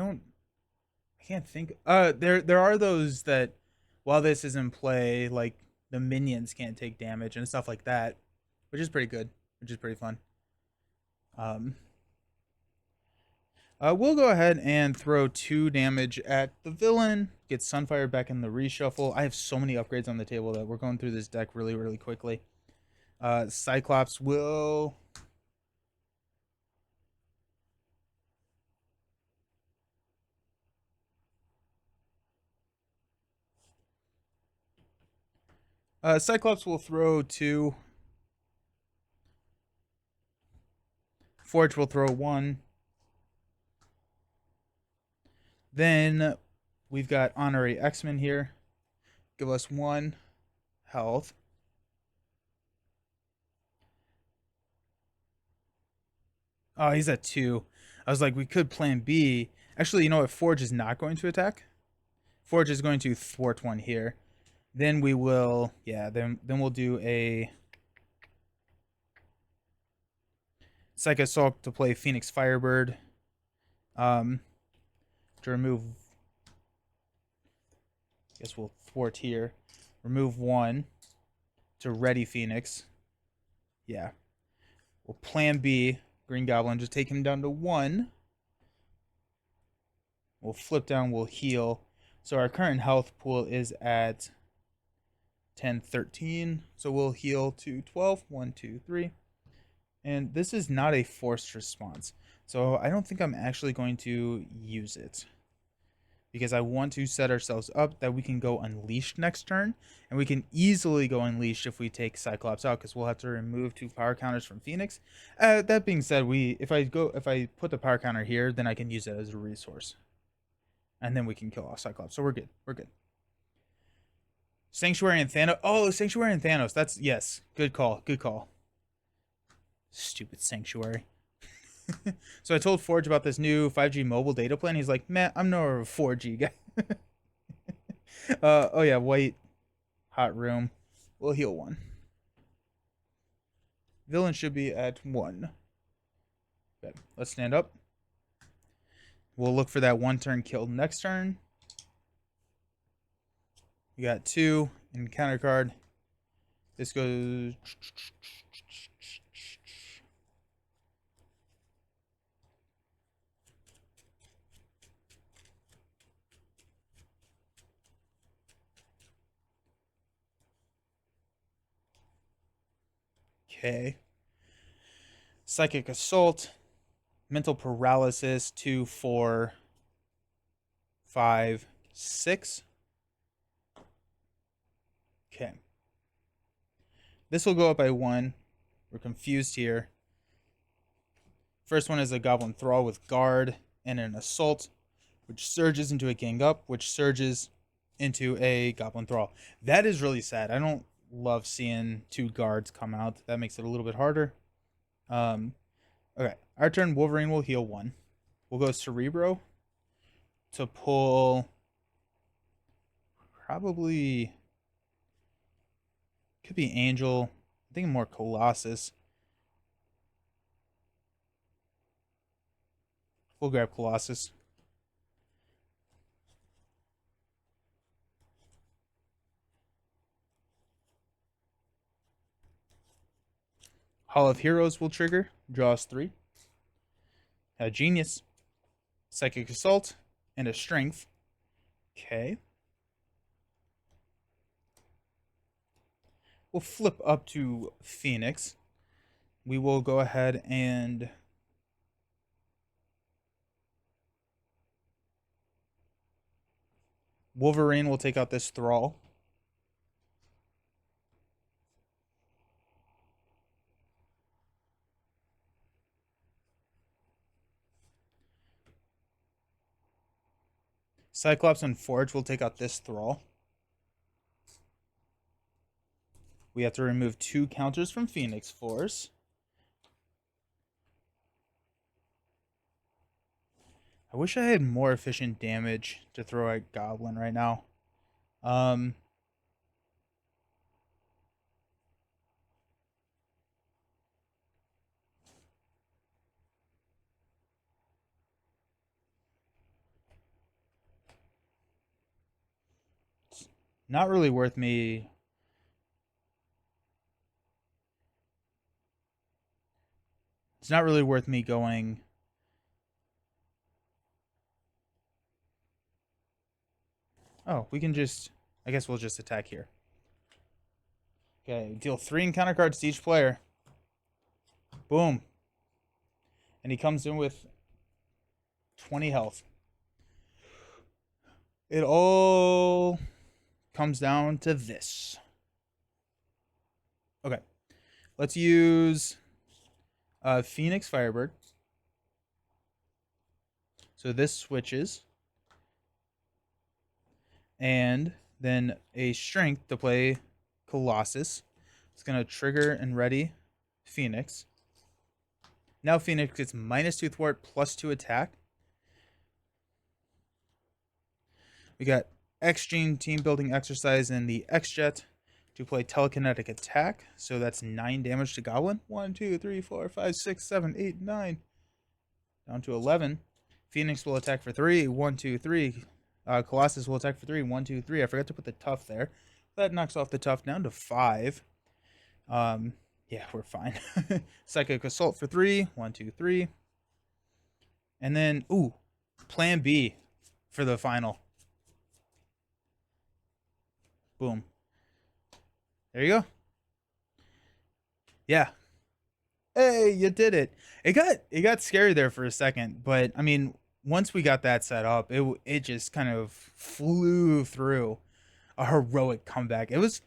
can't think. There are those that, while this is in play, like the minions can't take damage and stuff like that, which is pretty good, which is pretty fun. We'll go ahead and throw 2 damage at the villain. Get Sunfire back in the reshuffle. I have so many upgrades on the table that we're going through this deck really, really quickly. Cyclops will... Cyclops will throw 2. Forge will throw 1. Then we've got Honorary X-Men here. Give us 1 health. Oh, he's at 2. I was like, we could plan B. Actually, you know what? Forge is not going to attack. Forge is going to thwart 1 here. Then we will, yeah, then we'll do a Psych Assault to play Phoenix Firebird. To remove, I guess we'll thwart here. Remove 1 to ready Phoenix. Yeah. We'll plan B. Green Goblin, just take him down to 1. We'll flip down, we'll heal. So our current health pool is at 10, 13. So we'll heal to 12. 1, 2, 3. And this is not a forced response. So I don't think I'm actually going to use it. Because I want to set ourselves up that we can go Unleashed next turn. And we can easily go Unleashed if we take Cyclops out, because we'll have to remove 2 power counters from Phoenix. That being said, if I put the power counter here, then I can use it as a resource. And then we can kill off Cyclops. So we're good. We're good. Sanctuary and Thanos. Oh, Sanctuary and Thanos. That's, yes. Good call. Good call. Stupid Sanctuary. So I told Forge about this new 5G mobile data plan. He's like, man, I'm no 4G guy. Oh yeah, white hot room. We'll heal 1. Villain should be at 1. Okay, let's stand up. We'll look for that 1 turn kill next turn. We got 2 in counter card. This goes. Okay. Psychic Assault. Mental Paralysis. 2, 4, 5, 6. Okay. This will go up by 1. We're confused here. First one is a Goblin Thrall with Guard and an Assault, which surges into a Gang Up, which surges into a Goblin Thrall. That is really sad. I don't love seeing 2 guards come out. That makes it a little bit harder. Okay, our turn. Wolverine will heal 1. We'll go Cerebro to pull probably, could be Angel. I think more Colossus. We'll grab Colossus. Hall of Heroes will trigger. Draws 3. A Genius. Psychic Assault. And a Strength. Okay. We'll flip up to Phoenix. We will go ahead and Wolverine will take out this Thrall. Cyclops and Forge will take out this Thrall. We have to remove 2 counters from Phoenix Force. I wish I had more efficient damage to throw at Goblin right now. It's not really worth me. It's not really worth me going. Oh, we can just, I guess we'll just attack here. Okay, deal 3 encounter cards to each player. Boom. And he comes in with 20 health. It all comes down to this. let's use Phoenix Firebird. So this switches. And then a Strength to play Colossus. It's going to trigger and ready Phoenix. Now Phoenix gets -2 thwart, +2 attack. We got X-Gene Team Building Exercise and the X-Jet to play Telekinetic Attack. So that's 9 damage to Goblin. 1, 2, 3, 4, 5, 6, 7, 8, 9. Down to 11. Phoenix will attack for 3. 1, 2, 3. Colossus will attack for 3. 1, 2, 3. I forgot to put the tough there. That knocks off the tough down to 5. Yeah, we're fine. Psychic Assault for 3. 1, 2, 3. And then, ooh, Plan B for the final. Boom. There you go. Yeah. Hey, you did it. It got scary there for a second, but I mean, once we got that set up, it just kind of flew through. A heroic comeback. It was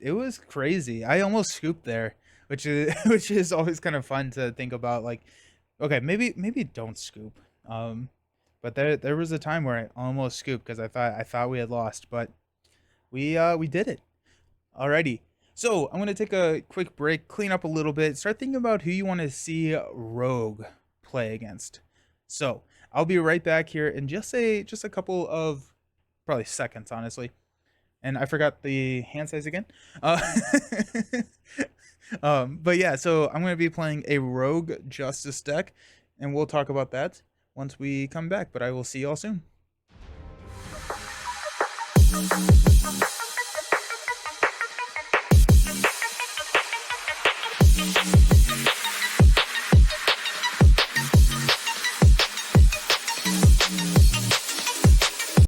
crazy. I almost scooped there, which is always kind of fun to think about. Like, okay, maybe don't scoop. But there was a time where I almost scooped because I thought we had lost, but we did it. Alrighty. So I'm gonna take a quick break, clean up a little bit, start thinking about who you want to see Rogue play against. So I'll be right back here in just a couple of probably seconds, honestly. And I forgot the hand size again. But yeah, so I'm going to be playing a Rogue Justice deck, and we'll talk about that once we come back. But I will see y'all soon.